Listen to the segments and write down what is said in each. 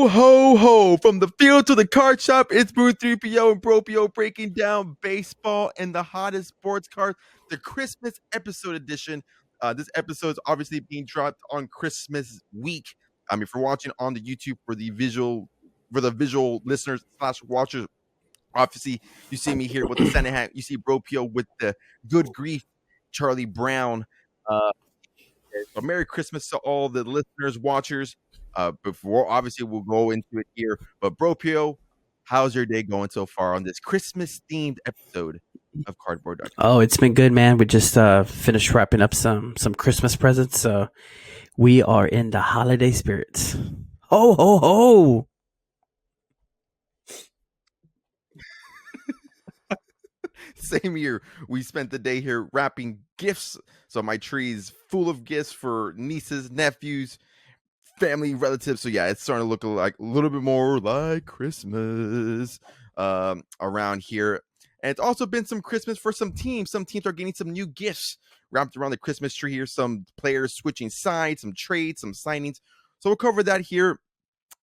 ho, ho. From the field to the card shop, it's Boo 3PO and Bropio breaking down baseball and the hottest sports cards, the Christmas episode edition. This episode is obviously being dropped on Christmas week. If you're watching on the YouTube for the visual listeners / watchers, obviously you see me here with the Santa hat. You see Bropio with the good grief, Charlie Brown. So Merry Christmas to all the listeners, watchers. Before obviously we'll go into it here, but Bropio, how's your day going so far on this Christmas themed episode of Cardboard Dugout? Oh, it's been good, man. We just finished wrapping up some Christmas presents, so we are in the holiday spirits. Ho ho ho! Same here. We spent the day here wrapping gifts. So my tree is full of gifts for nieces, nephews, family, relatives. So yeah, it's starting to look like a little bit more like Christmas around here. And it's also been some Christmas for some teams. Some teams are getting some new gifts wrapped around the Christmas tree here. Some players switching sides, some trades, some signings. So we'll cover that here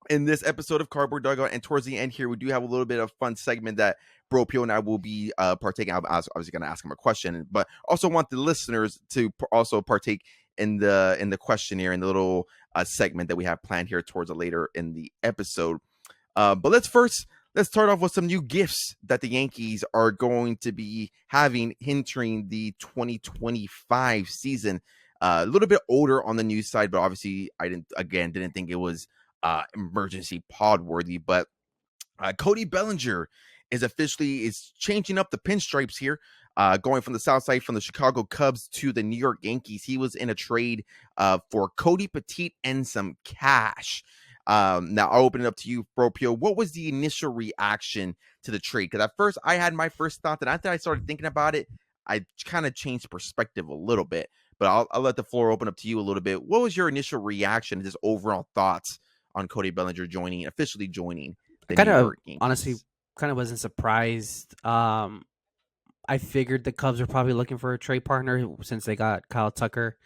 in this episode of Cardboard Dugout. And towards the end here, we do have a little bit of fun segment that Bropio and I will be partaking. I was obviously going to ask him a question, but also want the listeners to also partake in the questionnaire and the little segment that we have planned here towards later in the episode. But let's start off with some new gifts that the Yankees are going to be having entering the 2025 season. A little bit older on the news side, but obviously I didn't think it was emergency pod worthy. But Cody Bellinger is changing up the pinstripes here, going from the south side from the Chicago Cubs to the New York Yankees. He was in a trade for Cody Petit and some cash. Now I'll open it up to you, Bropio. What was the initial reaction to the trade? Because at first I had my first thought, and after I started thinking about it, I kind of changed perspective a little bit. But I'll let the floor open up to you a little bit. What was your initial reaction, just overall thoughts on Cody Bellinger officially joining the New York Yankees? Honestly, kind of wasn't surprised. I figured the Cubs were probably looking for a trade partner since they got Kyle Tucker.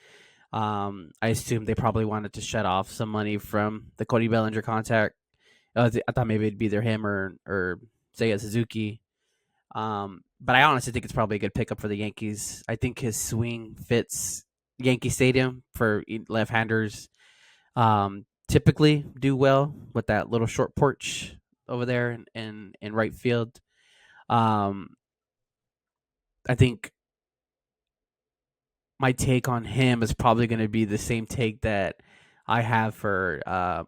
I assumed they probably wanted to shut off some money from the Cody Bellinger contract. I thought maybe it'd be either him or Seiya Suzuki. But I honestly think it's probably a good pickup for the Yankees. I think his swing fits Yankee Stadium for left-handers. Typically do well with that little short porch over there in right field. I think my take on him is probably going to be the same take that I have for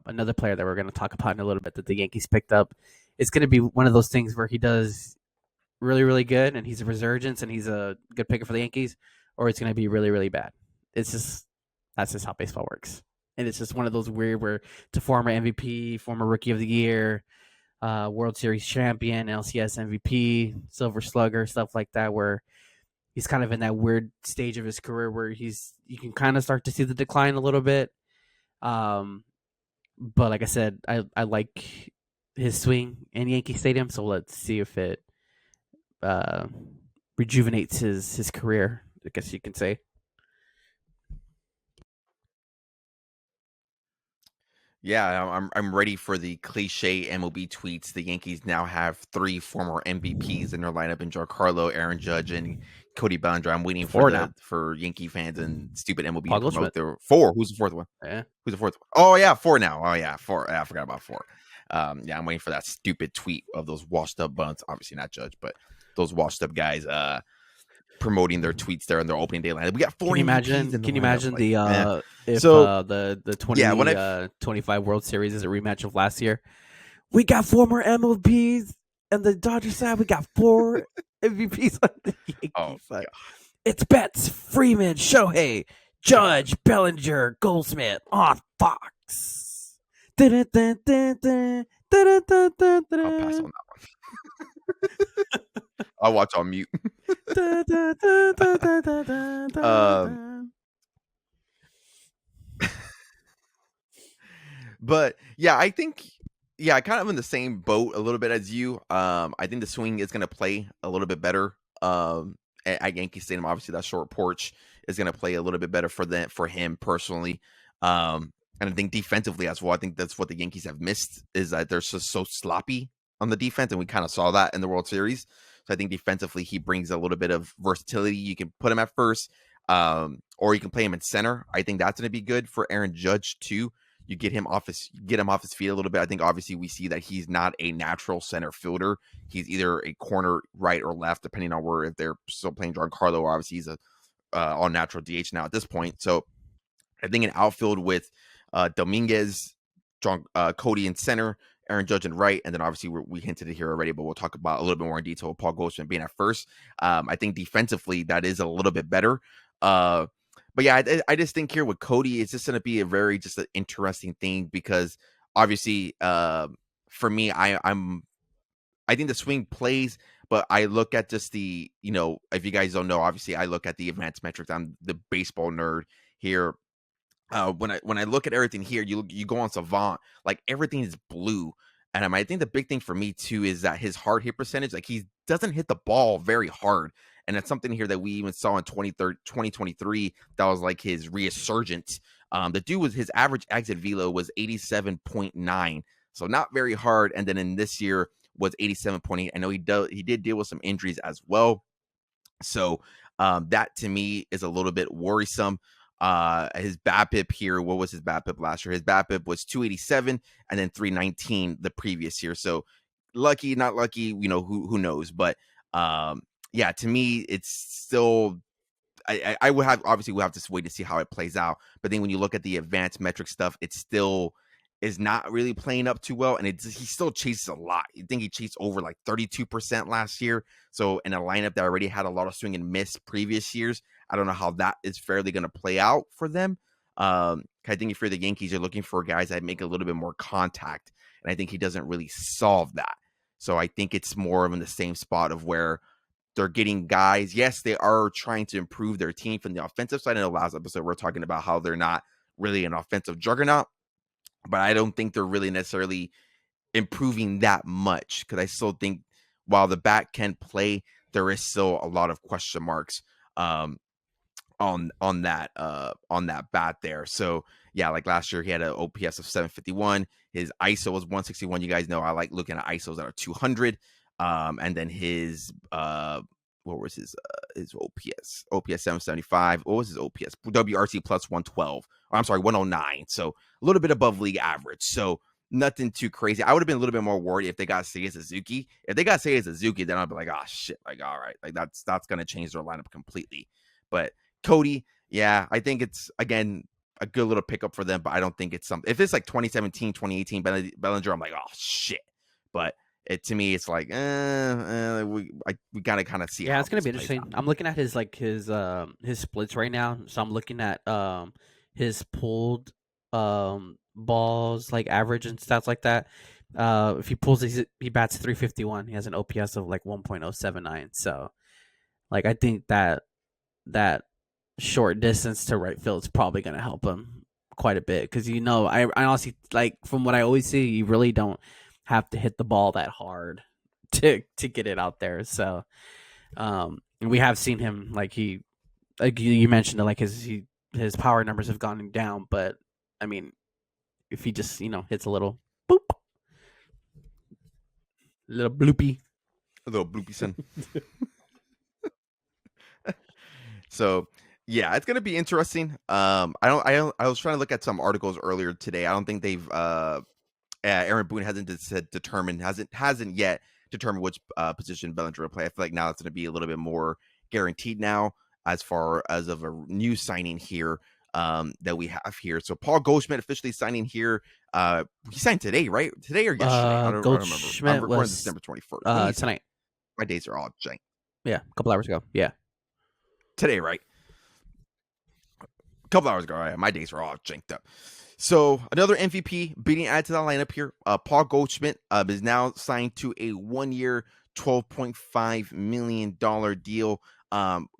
another player that we're going to talk about in a little bit that the Yankees picked up. It's going to be one of those things where he does really, really good and he's a resurgence and he's a good picker for the Yankees, or it's going to be really, really bad. That's just how baseball works. And it's just one of those weird where it's a former MVP, former Rookie of the Year, World Series champion, LCS MVP, Silver Slugger, stuff like that, where he's kind of in that weird stage of his career where you can kind of start to see the decline a little bit. But like I said, I like his swing in Yankee Stadium, so let's see if it rejuvenates his career, I guess you can say. Yeah, I'm ready for the cliche MLB tweets. The Yankees now have 3 former MVPs in their lineup in Giancarlo, Aaron Judge, and Cody Bellinger. I'm waiting for Yankee fans and stupid MLB Paul to promote Goldschmidt. their 4. Who's the fourth one? Yeah. Who's the fourth one? Oh yeah, 4 now. Oh yeah, 4. I forgot about 4. Yeah, I'm waiting for that stupid tweet of those washed up bunts. Obviously not Judge, but those washed up guys promoting their tweets there in their opening day lineup. We got 4. Can you imagine the 25 World Series is a rematch of last year? We got former MLBs and the Dodgers side. We got 4 MVPs on the Yankees side. It's Betts, Freeman, Shohei, Judge, Bellinger, Goldschmidt on Fox. I'll pass on that one. I'll watch on mute. But yeah, I think kind of in the same boat a little bit as you. I think the swing is going to play a little bit better at Yankee Stadium. Obviously, that short porch is going to play a little bit better for him personally. And I think defensively as well, I think that's what the Yankees have missed, is that they're just so sloppy on the defense, and we kind of saw that in the World Series. So I think defensively he brings a little bit of versatility. You can put him at first, or you can play him in center. I think that's going to be good for Aaron Judge too. You get him off his feet a little bit. I think obviously we see that he's not a natural center fielder. He's either a corner right or left, depending on where, if they're still playing Giancarlo, or obviously he's a all natural DH now at this point. So I think an outfield with Dominguez, Cody in center, Aaron Judge in right, and then obviously we hinted it here already, but we'll talk about a little bit more in detail with Paul Goldschmidt being at first. I think defensively that is a little bit better. But yeah, I just think here with Cody, it's just going to be a very just an interesting thing, because obviously for me, I think the swing plays, but I look at just the, if you guys don't know, obviously I look at the advanced metrics. I'm the baseball nerd here. When I look at everything here, you go on Savant, like everything is blue. And I think the big thing for me too is that his hard hit percentage, like he doesn't hit the ball very hard. And that's something here that we even saw in 2023. That was like his resurgence. The dude was, his average exit velo was 87.9. So not very hard. And then in this year was 87.8. I know he did deal with some injuries as well. So that to me is a little bit worrisome. His BABIP here, what was his BABIP last year? His BABIP was 287 and then 319 the previous year. So lucky, not lucky, who knows? But yeah, to me, it's still, I would have, obviously we'll have to wait to see how it plays out. But then when you look at the advanced metric stuff, it still is not really playing up too well. And he still chases a lot. You think he chased over like 32% last year. So in a lineup that already had a lot of swing and miss previous years, I don't know how that is fairly going to play out for them. I think if you're the Yankees, you're looking for guys that make a little bit more contact. And I think he doesn't really solve that. So I think it's more of in the same spot of where they're getting guys. Yes, they are trying to improve their team from the offensive side. In the last episode, we're talking about how they're not really an offensive juggernaut, but I don't think they're really necessarily improving that much, because I still think while the bat can play, there is still a lot of question marks on that bat there. So yeah, like last year he had an OPS of 751. His ISO was 161. You guys know I like looking at ISOs that are 200. And then his what was his OPS? OPS 775. What was his OPS? WRC plus 112. Or I'm sorry, 109. So a little bit above league average. So nothing too crazy. I would have been a little bit more worried if they got Seiya Suzuki. If they got Seiya Suzuki, then I'd be like, oh shit, like all right, like that's gonna change their lineup completely. But Cody, yeah, I think it's again a good little pickup for them, but I don't think it's something. If it's like 2017, 2018 Bellinger, I'm like, oh shit. But to me, it's like, we gotta kind of see. Yeah, it's gonna be interesting. I'm looking at his splits right now. So I'm looking at his pulled balls, like average and stats like that. If he pulls, he bats 351. He has an OPS of like 1.079. So, like, I think that short distance to right field is probably gonna help him quite a bit, because I honestly, like, from what I always see, you really don't have to hit the ball that hard to get it out there. So and we have seen him, like you mentioned it, like his power numbers have gone down, but I mean, if he just hits a little boop, little bloopy son. So yeah, it's gonna be interesting. I was trying to look at some articles earlier today. I don't think they've Aaron Boone hasn't yet determined which position Bellinger will play. I feel like now it's going to be a little bit more guaranteed now, as far as of a new signing here that we have here. So Paul Goldschmidt officially signing here. He signed today, right? Today or yesterday? I don't remember. I'm recording December 21st. Tonight. My days are all jank. Yeah, a couple hours ago. Yeah. Today, right? A couple hours ago. Right? My days are all janked up. So another MVP being added to the lineup here. Paul Goldschmidt is now signed to a 1-year, $12.5 million deal.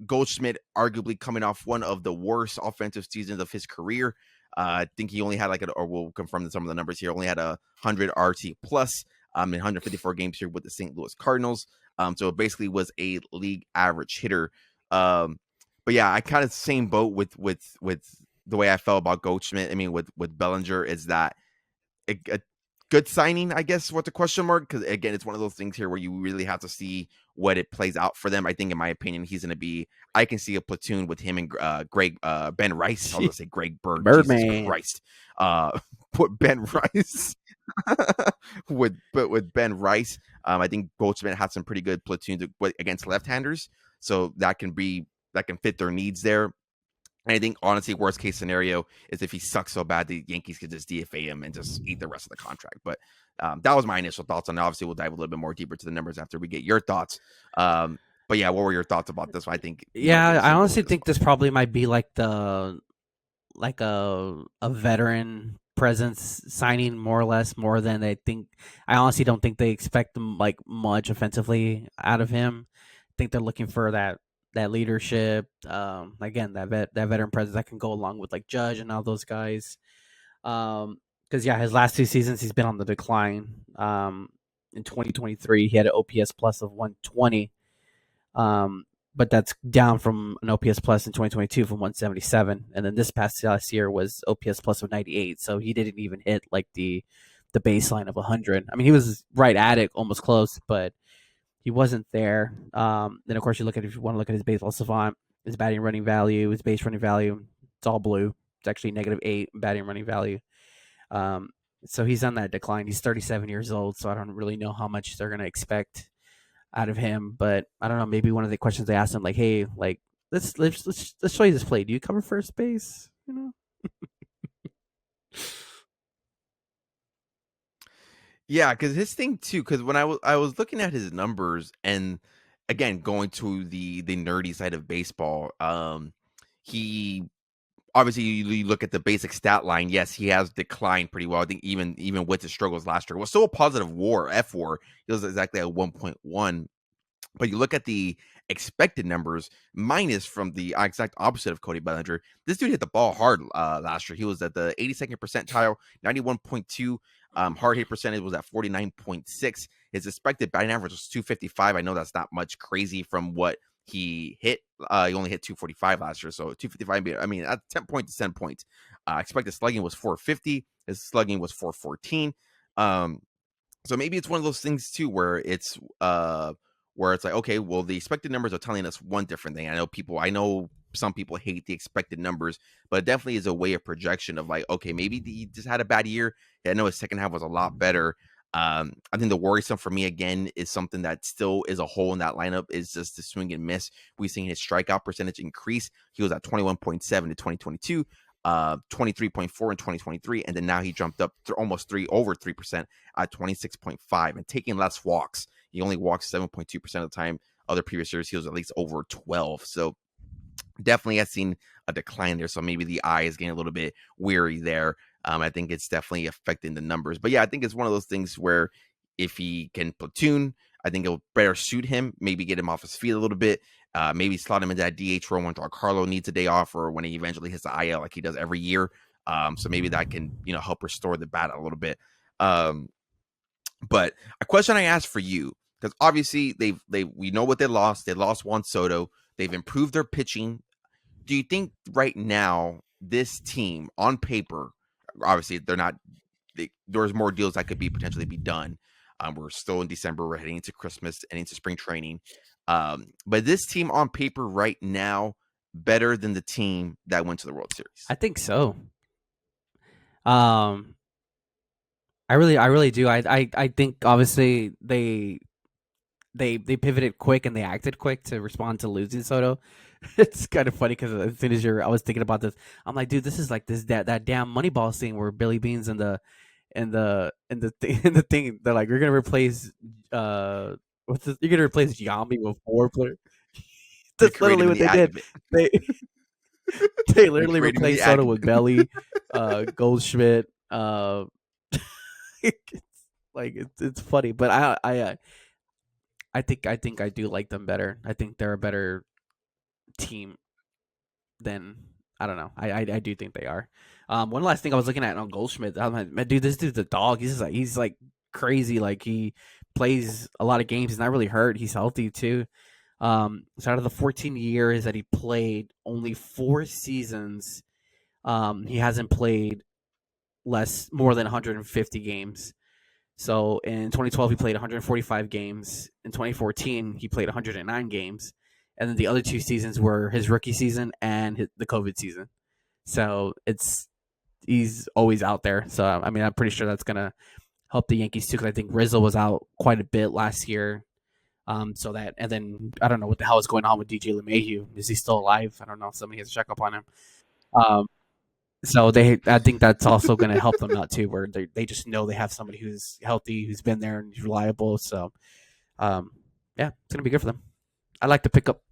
Goldschmidt arguably coming off one of the worst offensive seasons of his career. I think he only had or we'll confirm some of the numbers here, only had 100 RT plus in 154 games here with the St. Louis Cardinals. So it basically was a league average hitter. But yeah, I kind of same boat with the way I felt about Goldschmidt, I mean, with Bellinger, is that a good signing, I guess, with the question mark, because again, it's one of those things here where you really have to see what it plays out for them. I think, in my opinion, he's going to be. I can see a platoon with him and Greg Ben Rice. I was going to say Greg Bird. Jesus Birdman. Christ. Put Ben Rice with Ben Rice. I think Goldschmidt had some pretty good platoons against left-handers, so that can fit their needs there. And I think, honestly, worst case scenario is if he sucks so bad, the Yankees could just DFA him and just eat the rest of the contract. But that was my initial thoughts on it. Obviously, we'll dive a little bit more deeper to the numbers after we get your thoughts. But yeah, what were your thoughts about this one? I think you might Yeah, give a I similar honestly look as think this probably might be like a veteran presence signing, more or less, more than they think. I honestly don't think they expect them like much offensively out of him. I think they're looking for that leadership. Again, that veteran presence that can go along with like Judge and all those guys. Because yeah, his last 2 seasons he's been on the decline. In 2023 he had an OPS plus of 120. But that's down from an OPS plus in 2022 from 177, and then this last year was OPS plus of 98. So he didn't even hit like the baseline of 100. I mean, he was right at it, almost close, but he wasn't there. Then of course you look at, if you want to look at his baseball savant, his batting running value, his base running value, it's all blue. It's actually -8 batting running value. Um, so he's on that decline. He's 37 years old, so I don't really know how much they're going to expect out of him. But I don't know. Maybe one of the questions they asked him, like, "Hey, like, let's show you this play. Do you cover first base? You know?" Yeah, because his thing too. Because when I was looking at his numbers, and again going to the nerdy side of baseball, he obviously you look at the basic stat line. Yes, he has declined pretty well. I think even with his struggles last year, it was still a positive WAR, F4. He was exactly at 1.1. But you look at the expected numbers, minus from the exact opposite of Cody Bellinger. This dude hit the ball hard last year. He was at the 82nd percentile, 91.2. Hard hit percentage was at 49.6. His expected batting average was 255. I know that's not much crazy from what he hit. He only hit 245 last year, so 255. I mean, that's 10 points to 10 points. Expected slugging was 450. His slugging was 414. So maybe it's one of those things too where it's like, okay, well, the expected numbers are telling us one different thing. I know some people hate the expected numbers, but it definitely is a way of projection of like, okay, maybe he just had a bad year. I know his second half was a lot better. I think the worrisome for me again is something that still is a hole in that lineup is just the swing and miss. We've seen his strikeout percentage increase. He was at 21.7 in 2022. 23.4 in 2023, and then now he jumped up to almost over 3% at 26.5 and taking less walks. He only walks 7.2% of the time. Other previous years he was at least over 12. So definitely has seen a decline there. So maybe the eye is getting a little bit weary there. I think it's definitely affecting the numbers. But yeah, I think it's one of those things where if he can platoon, I think it'll better suit him. Maybe get him off his feet a little bit. Maybe slot him into that DH role when Carlo needs a day off or when he eventually hits the IL like he does every year. So maybe that can, help restore the bat a little bit. But a question I asked for you, because obviously we know what they lost. They lost Juan Soto. They've improved their pitching. Do you think right now this team on paper, obviously they're not, there's more deals that could potentially be done. We're still in December. We're heading into Christmas and into spring training. But this team on paper right now better than the team that went to the World Series? I think so. I really do. I think obviously they pivoted quick and they acted quick to respond to losing Soto. It's kind of funny because as soon as I was thinking about this, I'm like, dude, this is like that damn Moneyball scene where Billy Bean's in the thing. They're like, you're gonna replace you're gonna replace Yami with 4 players. That's Recreate him literally in what the they act did. of it. They they literally Recreate him in the replaced act Soto of with it. Belly, Goldschmidt. It's like it's funny, but I think I do like them better. I think they're a better team than I don't know. I do think they are. One last thing I was looking at on Goldschmidt. I'm like, man, dude, this dude's a dog. He's like crazy. Like he plays a lot of games. He's not really hurt. He's healthy too. So out of the 14 years that he played, only 4 seasons He hasn't played more than 150 games. So in 2012, he played 145 games. In 2014, he played 109 games. And then the other 2 seasons were his rookie season and the COVID season. So he's always out there. So I mean, I'm pretty sure that's gonna help the Yankees too, because I think Rizzo was out quite a bit last year. So that, and then I don't know what the hell is going on with DJ LeMahieu. Is he still alive? I don't know. Somebody has to check up on him. Um, so I think that's also going to help them out too, where they just know they have somebody who's healthy, who's been there and reliable. So, yeah, it's going to be good for them. I like to pick up.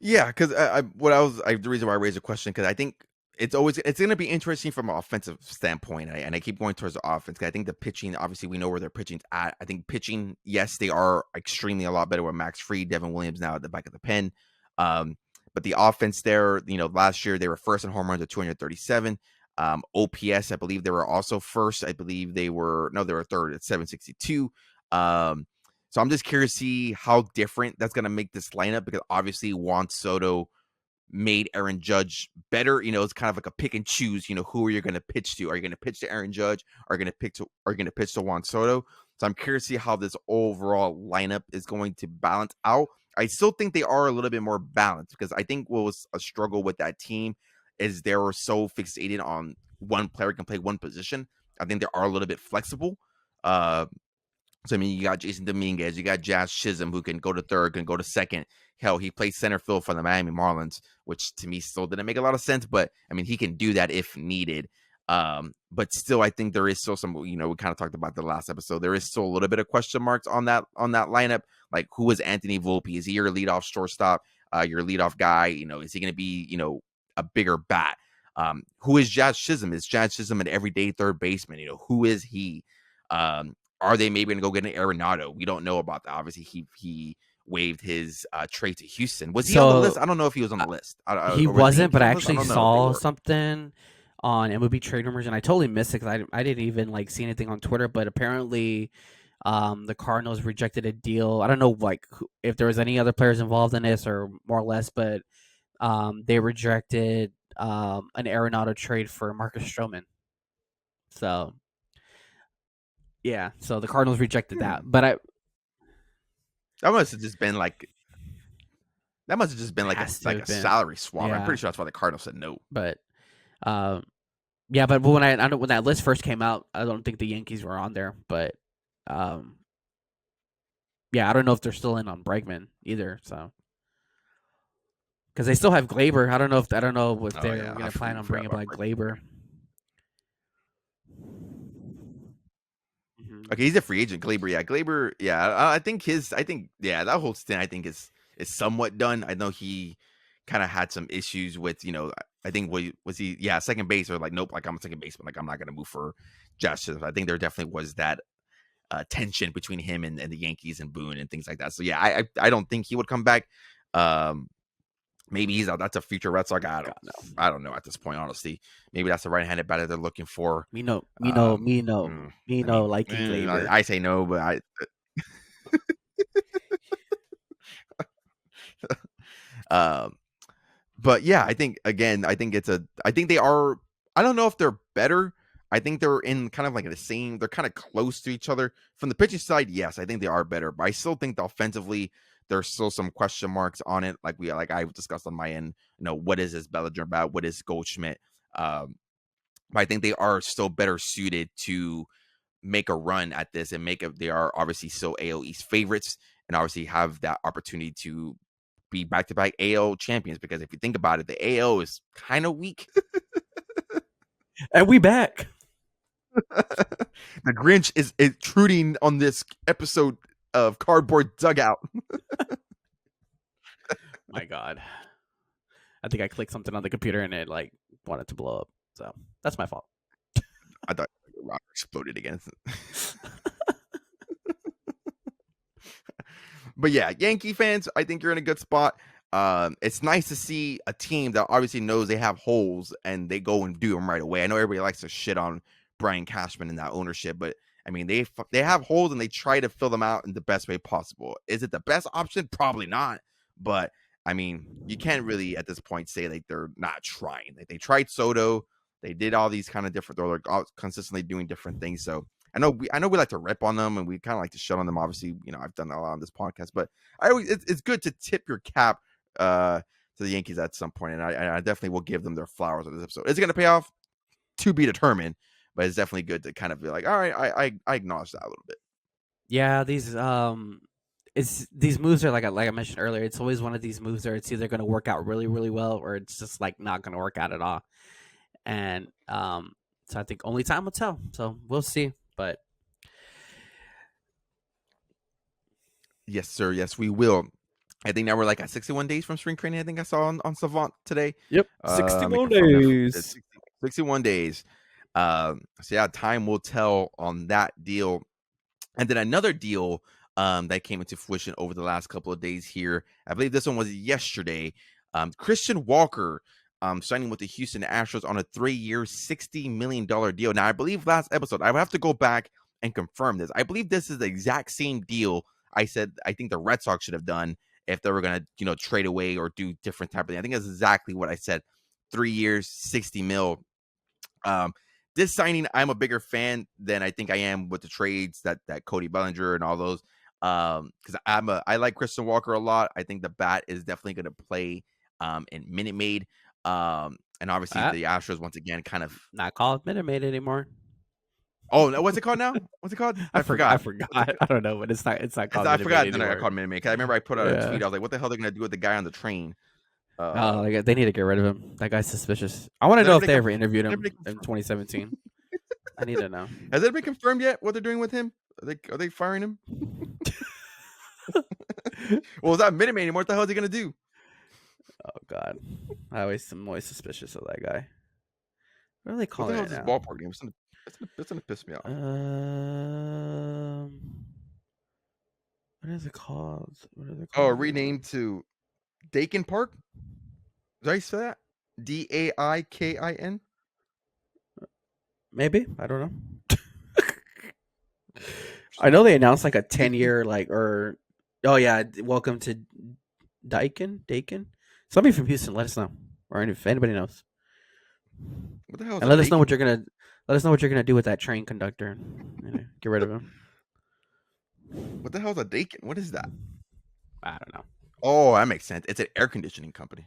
Yeah, because the reason why I raised the question, because I think it's going to be interesting from an offensive standpoint, and I keep going towards the offense. 'Cause I think the pitching, obviously, we know where their pitching's at. I think pitching, yes, they are extremely a lot better with Max Fried, Devin Williams now at the back of the pen. But the offense there, last year they were first in home runs at 237. OPS, I believe they were also first. I believe they were third at 762. So I'm just curious to see how different that's going to make this lineup, because obviously Juan Soto made Aaron Judge better. It's kind of like a pick and choose. Who are you going to pitch to? Are you going to pitch to Aaron Judge? Are you going to pitch to Juan Soto? So I'm curious to see how this overall lineup is going to balance out. I still think they are a little bit more balanced, because I think what was a struggle with that team is they were so fixated on one player can play one position. I think they are a little bit flexible. So, I mean, you got Jason Dominguez, you got Jazz Chisholm, who can go to third, can go to second. Hell, he plays center field for the Miami Marlins, which to me still didn't make a lot of sense, but I mean, he can do that if needed. But still, I think there is still some, we kind of talked about the last episode. There is still a little bit of question marks on that lineup. Like, who is Anthony Volpe? Is he your leadoff shortstop? Your leadoff guy? Is he going to be, a bigger bat? Who is Jazz Chisholm? Is Jazz Chisholm an everyday third baseman? Who is he? Are they maybe going to go get an Arenado? We don't know about that. Obviously, he waived his trade to Houston. Was he on the list? I don't know if he was on the list. He wasn't, but I actually saw something on MLB Trade Rumors, and I totally missed it because I didn't even see anything on Twitter. But apparently, the Cardinals rejected a deal. I don't know if there was any other players involved in this or more or less, but they rejected an Arenado trade for Marcus Stroman. So yeah, so the Cardinals rejected that, but that must have just been like a salary swap. Yeah. I'm pretty sure that's why the Cardinals said no. But yeah, but when when that list first came out, I don't think the Yankees were on there. But yeah, I don't know if they're still in on Bregman either. So because they still have Glaber, I don't know if they're going to plan on bringing back Glaber. Okay, he's a free agent. Glaber. Yeah, I think that whole stint I think is somewhat done. I know he kind of had some issues with I think was he second base, or nope, I'm a second baseman, I'm not gonna move for Josh. I think there definitely was that tension between him and the Yankees and Boone and things like that. So yeah, I don't think he would come back. Maybe he's out. That's a future Red Sox guy. I don't know at this point, honestly. Maybe that's the right-handed batter they're looking for. Me no liking Glaber. I say no, but but yeah, I think they are. I don't know if they're better. I think they're in kind of the same. They're kind of close to each other. From the pitching side, yes, I think they are better. But I still think offensively, there's still some question marks on it. Like I discussed on my end, what is this Bellinger about? What is Goldschmidt? But I think they are still better suited to make a run at this and they are obviously still AL East favorites and obviously have that opportunity to be back-to-back AL champions, because if you think about it, the AL is kind of weak. And we back. The Grinch is intruding on this episode of Cardboard Dugout. My God. I think I clicked something on the computer and it wanted to blow up. So that's my fault. I thought the rock exploded again. But yeah, Yankee fans, I think you're in a good spot. It's nice to see a team that obviously knows they have holes and they go and do them right away. I know everybody likes to shit on Brian Cashman and that ownership, but I mean, they have holes and they try to fill them out in the best way possible. Is it the best option? Probably not. But I mean, you can't really at this point say like they're not trying. Like they tried Soto, they did all these kind of different. They're like consistently doing different things. So I know we like to rip on them and we kind of like to shut on them. Obviously, I've done that a lot on this podcast, but it's good to tip your cap to the Yankees at some point, and I definitely will give them their flowers on this episode. Is it going to pay off? To be determined, but it's definitely good to kind of be like, all right, I acknowledge that a little bit. Yeah, these moves are like I mentioned earlier. It's always one of these moves where it's either going to work out really, really well, or it's just like not going to work out at all. And so I think only time will tell. So we'll see. But yes, sir. Yes, we will. I think now we're like at 61 days from spring training. I think I saw on Savant today. Yep, 61 days. 61 days. So yeah, time will tell on that deal. And then another deal that came into fruition over the last couple of days here. I believe this one was yesterday. Christian Walker signing with the Houston Astros on a 3-year, $60 million deal. Now, I believe last episode, I would have to go back and confirm this. I believe this is the exact same deal I said I think the Red Sox should have done if they were going to, trade away or do different type of thing. I think that's exactly what I said. 3 years, 60 mil. This signing, I'm a bigger fan than I think I am with the trades that Cody Bellinger and all those. Because I like Christian Walker a lot. I think the bat is definitely going to play in Minute Maid. And obviously the Astros once again kind of not called Minute Maid anymore. Oh, no, what's it called now? What's it called? I forgot. I don't know, but it's not called. I forgot that I called Minute Maid. I remember I put out a tweet. I was like, "What the hell are they gonna do with the guy on the train?" They need to get rid of him. That guy's suspicious. I want to know if they ever interviewed him in 2017. I need to know. Has it been confirmed yet what they're doing with him? Are they firing him? Well, it's not Minute Maid anymore. What the hell is he gonna do? Oh God, I'm always suspicious of that guy. What are they calling it? What the hell is this ballpark game? It's gonna piss me off. What is it called? Oh, renamed to Dakin Park. Did I say that? DAIKIN? Maybe, I don't know. I know they announced like a 10-year welcome to Dakin. Somebody from Houston, let us know, or if anybody knows. What the hell? And let us know what you're gonna do with that train conductor. Get rid of him. What the hell is a Dakin? What is that? I don't know. Oh, that makes sense. It's an air conditioning company.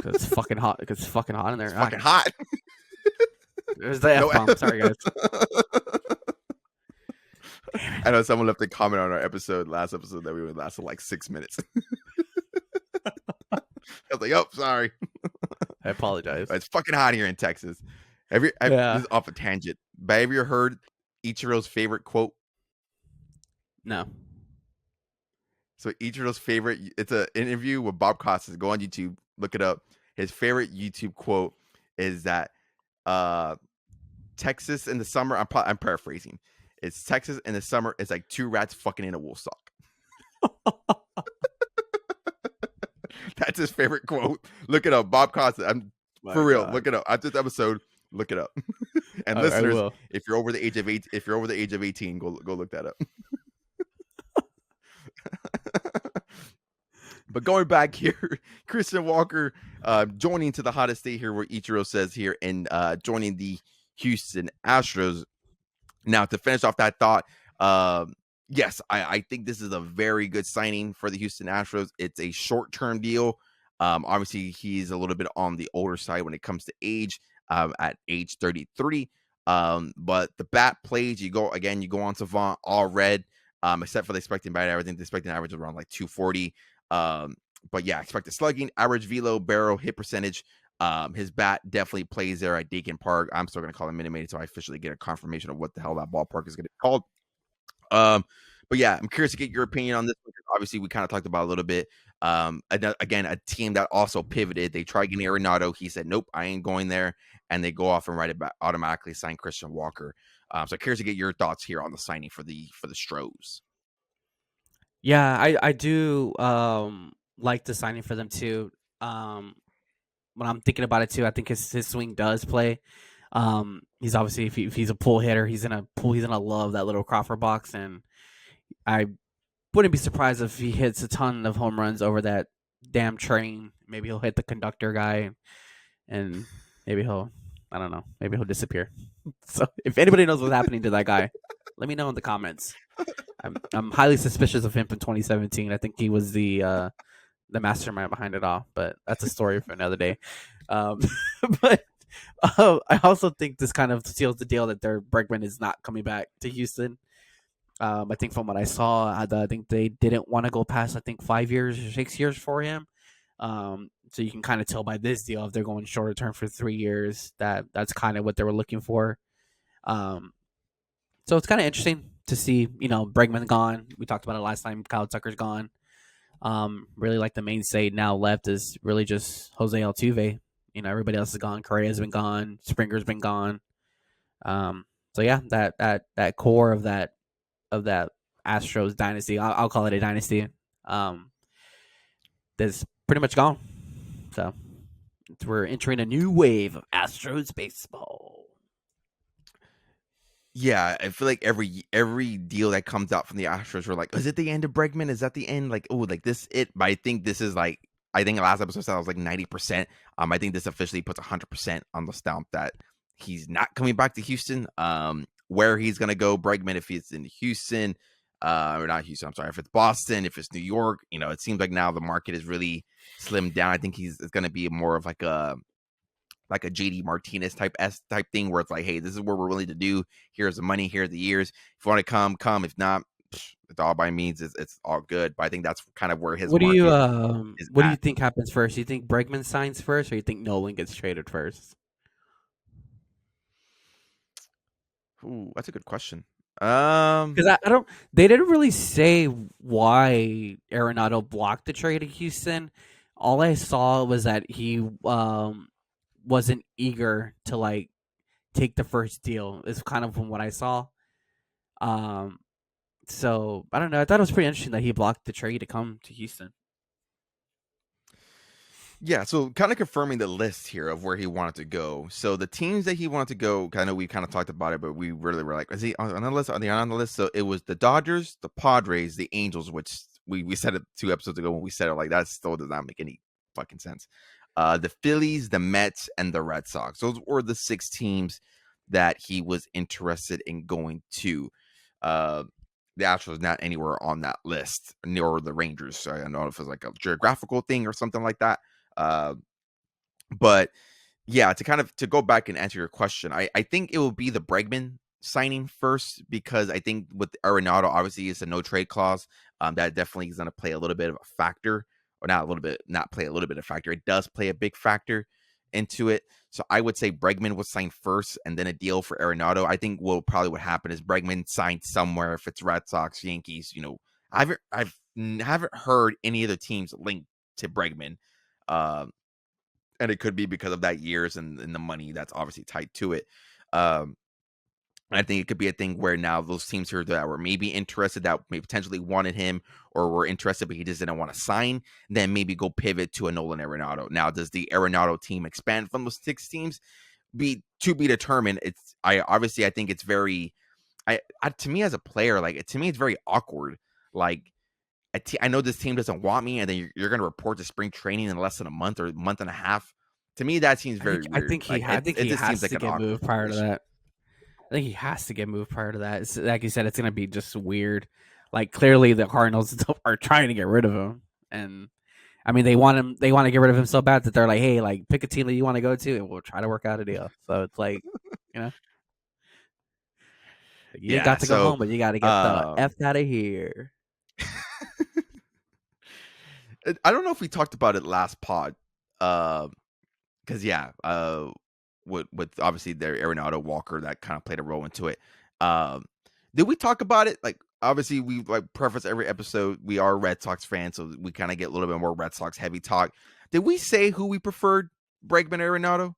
It's fucking hot. It's fucking hot in there. It's fucking hot. There's the F-bomb. Sorry, guys. I know someone left a comment on our last episode that we would last like 6 minutes. I was like, "Oh, sorry." I apologize. It's fucking hot here in Texas. This is off a tangent, but have you heard Ichiro's favorite quote? No. So Ichiro's favorite, it's an interview with Bob Costas. Go on YouTube, look it up. His favorite YouTube quote is that Texas in the summer, I'm paraphrasing. It's Texas in the summer is like 2 rats fucking in a wool sock. That's his favorite quote. Look it up. Bob Costas. For real. Look it up. After this episode, look it up. And listeners, if you're over the age of 18, go look that up. But going back here, Christian Walker joining to the hottest state here, where Ichiro says here, and joining the Houston Astros. Now, to finish off that thought, yes, I think this is a very good signing for the Houston Astros. It's a short-term deal. Obviously, he's a little bit on the older side when it comes to age, at age 33. But the bat plays, you go on Savant, all red, except for the expected batting average. I think the expected average is around like 240. But yeah, expected slugging, average velo, barrel, hit percentage. His bat definitely plays there at Dakin Park. I'm still going to call it Minute Maid until I officially get a confirmation of what the hell that ballpark is going to be called. But yeah, I'm curious to get your opinion on this, because obviously we kind of talked about it a little bit. Again, a team that also pivoted. They tried getting Arenado. He said, "Nope, I ain't going there," and they go off and automatically sign Christian Walker. So curious to get your thoughts here on the signing for the Stros. Yeah, I do like the signing for them too. When I'm thinking about it too, I think his swing does play. He's obviously, if he's a pull hitter, he's gonna love that little Crawford box, and I wouldn't be surprised if he hits a ton of home runs over that damn train. Maybe he'll hit the conductor guy, and maybe he'll, I don't know, maybe he'll disappear. So if anybody knows what's happening to that guy, let me know in the comments. I'm highly suspicious of him from 2017. I think he was the mastermind behind it all, but that's a story for another day. Um, but I also think this kind of seals the deal that their Bregman is not coming back to Houston. I think from what I saw, I think they didn't want to go past 5 years or 6 years for him. So you can kind of tell by this deal if they're going shorter term for 3 years that that's kind of what they were looking for. Um, so it's kind of interesting to see, Bregman gone. We talked about it last time. Kyle Tucker's gone. Really like the mainstay now left is really just Jose Altuve. Everybody else is gone. Correa's been gone. Springer's been gone. So yeah, that core of that Astros dynasty, I'll call it a dynasty. That's pretty much gone. So we're entering a new wave of Astros baseball. Yeah, I feel like every deal that comes out from the Astros, we're like, is it the end of Bregman? Is that the end? Like, oh, like this it? But I think this is like, I think last episode said I was like 90%. I think this officially puts 100% on the stamp that he's not coming back to Houston. Where he's gonna go, Bregman, if he's in Houston, or not Houston, I'm sorry, if it's Boston, if it's New York, it seems like now the market is really slimmed down. I think it's gonna be more of like a JD Martinez type thing where it's like, hey, this is what we're willing to do. Here's the money. Here's the years. If you want to come. If not, it's all by means. It's all good. But I think that's kind of where his What do you market is what do you at. think happens first? You think Bregman signs first, or you think Nolan gets traded first? Ooh, that's a good question. Because I don't. They didn't really say why Arenado blocked the trade to Houston. All I saw was that he wasn't eager to take the first deal. Is kind of from what I saw. Um, so I don't know. I thought it was pretty interesting that he blocked the trade to come to Houston. Yeah, so kind of confirming the list here of where he wanted to go. So the teams that he wanted to go, we kind of talked about it, but we really were like, is he on the list? Are they on the list? So it was the Dodgers, the Padres, the Angels, which we said it 2 episodes ago when we said it, like that still does not make any fucking sense. The Phillies, the Mets, and the Red Sox. Those were the 6 teams that he was interested in going to. The Astros not anywhere on that list, nor the Rangers. So I don't know if it's like a geographical thing or something like that. Uh, but yeah, to go back and answer your question, I think it will be the Bregman signing first because I think with Arenado, obviously it's a no trade clause. That definitely is going to play a little bit of a factor, or not a little bit, not play a little bit of factor. It does play a big factor into it. So I would say Bregman was signed first, and then a deal for Arenado. I think what happen is Bregman signed somewhere. If it's Red Sox, Yankees, I've haven't heard any other teams linked to Bregman. And it could be because of that years and the money that's obviously tied to it. I think it could be a thing where now those teams here that were maybe interested, that may potentially wanted him or were interested, but he just didn't want to sign, then maybe go pivot to a Nolan Arenado. Now, does the Arenado team expand from those 6 teams? Be determined. I think it's very, to me as a player, to me it's very awkward. Like, I know this team doesn't want me, and then you're going to report to spring training in less than a month or a month and a half. To me, that seems very I weird. think he It just has seems like to an get awkward moved prior to situation. that. I think he has to get moved prior to that. It's, like you said, it's gonna be just weird. Like clearly the Cardinals are trying to get rid of him, and I mean they want him. They want to get rid of him so bad that they're like, hey, like pick a team that you want to go to, and we'll try to work out a deal. So it's like, you know, you Yeah. got to go So, home, but you got to get the um, f out of here. I don't know if we talked about it last pod, because with obviously their Arenado Walker that kind of played a role into it. Um, did we talk about it? Like, obviously, we preface every episode. We are Red Sox fans, so we kind of get a little bit more Red Sox heavy talk. Did we say who we preferred, Bregman Arenado?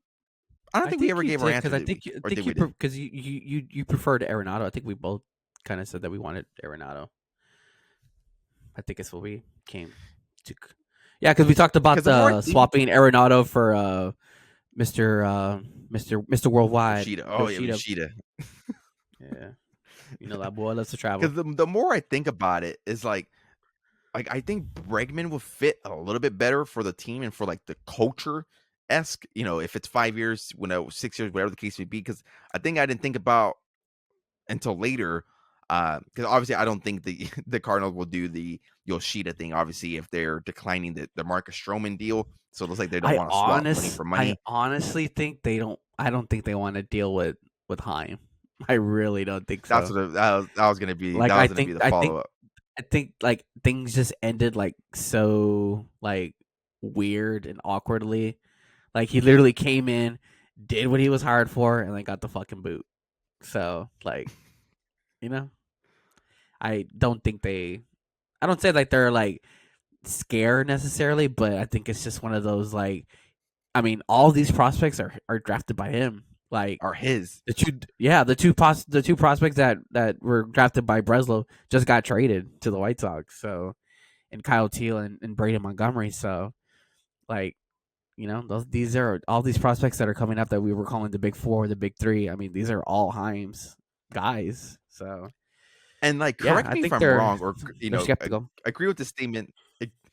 I don't I think we think ever you gave our did answer, because I did think we? Or did we? because you preferred Arenado. I think we both kind of said that we wanted Arenado. I think it's what we came to. Yeah, because we talked about Because the more I the think, swapping Arenado for Mr. Worldwide, Yoshida. Oh yeah, Yoshida. Yoshida. Yeah, that boy loves to travel. Because the more I think about it, is like like I think Bregman will fit a little bit better for the team and for like the culture esque. If it's 5 years, 6 years, whatever the case may be. Because I think I didn't think about until later. Because obviously I don't think the the Cardinals will do the Yoshida thing. Obviously, if they're declining the Marcus Stroman deal, so it looks like they don't want to swap money for I money. honestly think they don't. I don't think they want to deal with Heim. I really don't think That's so. what that was gonna be. Like That was gonna be the follow up. I think like things just ended like so like weird and awkwardly. Like he literally came in, did what he was hired for, and then got the fucking boot. So like, you know, I don't think they. I don't say like they're like scared necessarily, but I think it's just one of those like. I mean, all these prospects are drafted by him. Like Are his. the two prospects that were drafted by Breslow just got traded to the White Sox. So and Kyle Teal and Braden Montgomery. So like these are all these prospects that are coming up that we were calling the big four, the big three. I mean, these are all Himes guys. So And like, yeah, correct I me if think I'm wrong, or they're skeptical. agree with the statement.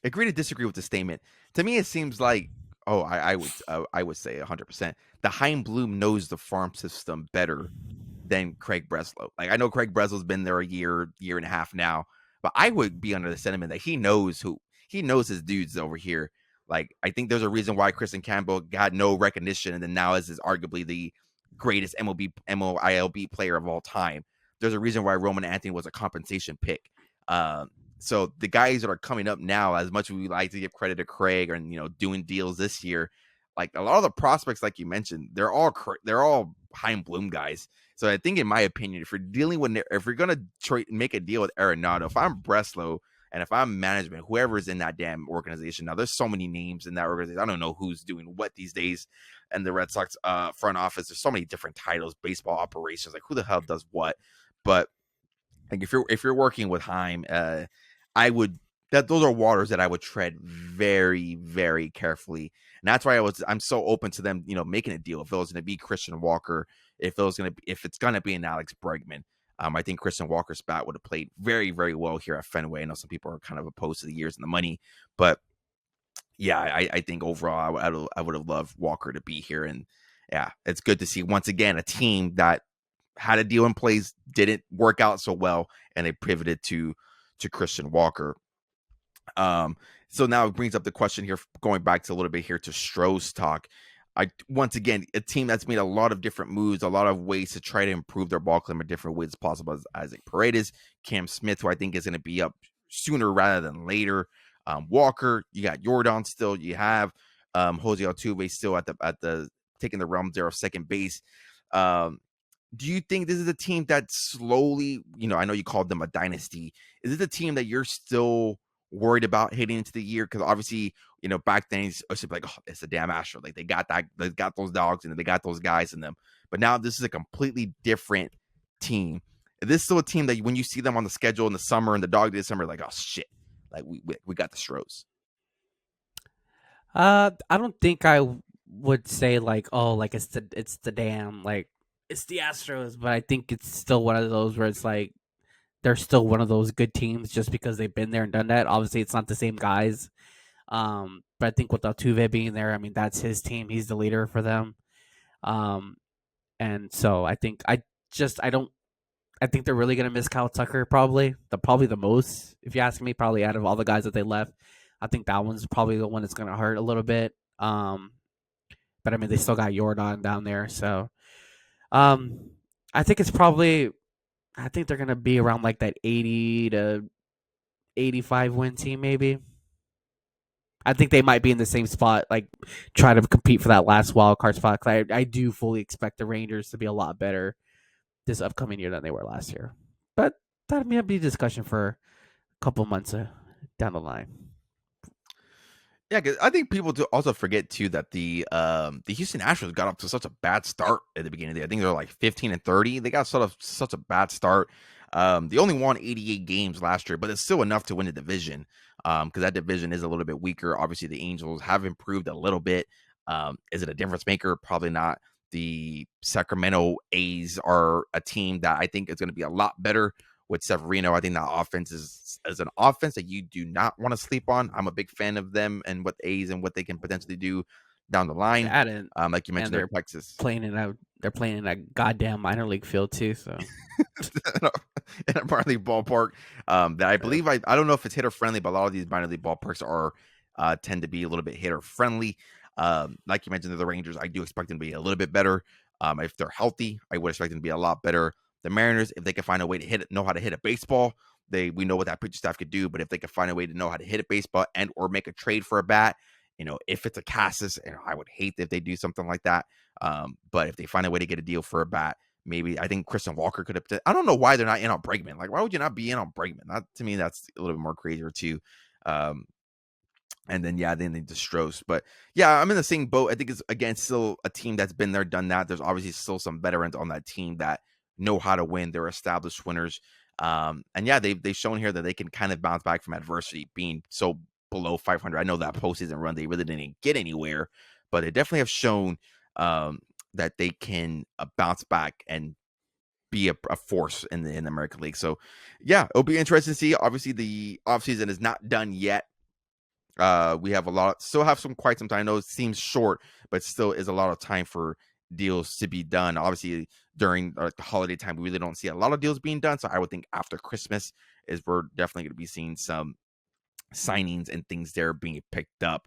Agree to disagree with the statement. To me, it seems like, oh, I would say 100%. The Heim Bloom knows the farm system better than Craig Breslow. Like I know Craig Breslow's been there a year and a half now, but I would be under the sentiment that he knows his dudes over here. Like I think there's a reason why Kristen Campbell got no recognition, and then now is arguably the greatest MILB player of all time. There's a reason why Roman Anthony was a compensation pick. So the guys that are coming up now, as much as we like to give credit to Craig and doing deals this year, like a lot of the prospects, like you mentioned, they're all Heim Bloom guys. So I think, in my opinion, if you're gonna make a deal with Arenado, if I'm Breslow and if I'm management, whoever's in that damn organization, now there's so many names in that organization. I don't know who's doing what these days. And the Red Sox front office, there's so many different titles, baseball operations, like who the hell does what? But like if you're working with Heim, I would those are waters that I would tread very, very carefully. And that's why I'm so open to them, making a deal. If it was going to be Christian Walker, if it's going to be an Alex Bregman, I think Christian Walker's bat would have played very, very well here at Fenway. I know some people are kind of opposed to the years and the money, but yeah, I think overall I would have loved Walker to be here. And yeah, it's good to see once again a team that had a deal in place, didn't work out so well, and they pivoted to Christian Walker. So now it brings up the question here, going back to a little bit here to Stroh's talk. Once again, a team that's made a lot of different moves, a lot of ways to try to improve their ball club in different ways as possible. As Isaac Paredes, Cam Smith, who I think is going to be up sooner rather than later. Walker, you got Jordan still, you have Jose Altuve still at the taking the realm there of second base. Do you think this is a team that slowly, I know you called them a dynasty. Is this a team that you're still worried about heading into the year? Because obviously, back then it's like, oh, it's a damn Astro. Like they got those dogs and they got those guys in them. But now this is a completely different team. Is this still a team that when you see them on the schedule in the summer and the dog days summer, like, oh shit, like we got the Stros? I don't think I would say like, oh, like it's the damn like it's the Astros, but I think it's still one of those where it's like they're still one of those good teams just because they've been there and done that. Obviously, it's not the same guys, but I think with Altuve being there, I mean that's his team. He's the leader for them, and so I think I don't. I think they're really gonna miss Kyle Tucker probably the most, if you ask me. Probably out of all the guys that they left, I think that one's probably the one that's gonna hurt a little bit. But I mean they still got Jordan down there, so I think it's probably I think they're gonna be around like that 80 to 85 win team maybe. I think they might be in the same spot, like trying to compete for that last wild card spot. 'Cause I do fully expect the Rangers to be a lot better this upcoming year than they were last year. But that'll be a discussion for a couple months down the line. Yeah, because I think people do also forget too that the Houston Astros got off to such a bad start at the beginning of the year. I think they're like 15-30. They got such a bad start. They only won 88 games last year, but it's still enough to win the division. Because that division is a little bit weaker. Obviously, the Angels have improved a little bit. Is it a difference maker? Probably not. The Sacramento A's are a team that I think is going to be a lot better with Severino. I think that offense is an offense that you do not want to sleep on. I'm a big fan of them and what A's and what they can potentially do down the line. That Like you and mentioned, they're Texas. they're playing in a goddamn minor league field too. So In a minor league ballpark, that I believe I don't know if it's hitter friendly, but a lot of these minor league ballparks are tend to be a little bit hitter friendly. Like you mentioned, the Rangers, I do expect them to be a little bit better. If they're healthy, I would expect them to be a lot better. The Mariners, if they can find a way to know how to hit a baseball, we know what that pitching staff could do. But if they can find a way to know how to hit a baseball and or make a trade for a bat, if it's a Cassis, and I would hate if they do something like that. But if they find a way to get a deal for a bat, maybe I think Christian Walker could have. I don't know why they're not in on Bregman. Like, why would you not be in on Bregman? That to me, that's a little bit more crazier too. And then then they Stros. But yeah, I'm in the same boat. I think it's again still a team that's been there, done that. There's obviously still some veterans on that team that know how to win. They're established winners. And yeah, they've shown here that they can kind of bounce back from adversity, being so below 500. I know that postseason run they really didn't get anywhere, but they definitely have shown that they can bounce back and be a force in the American League. So yeah, it'll be interesting to see. Obviously, the offseason is not done yet. We have still have quite some time. I know it seems short, but still is a lot of time for deals to be done. Obviously, during the holiday time, we really don't see a lot of deals being done. So I would think after Christmas we're definitely going to be seeing some signings and things there being picked up.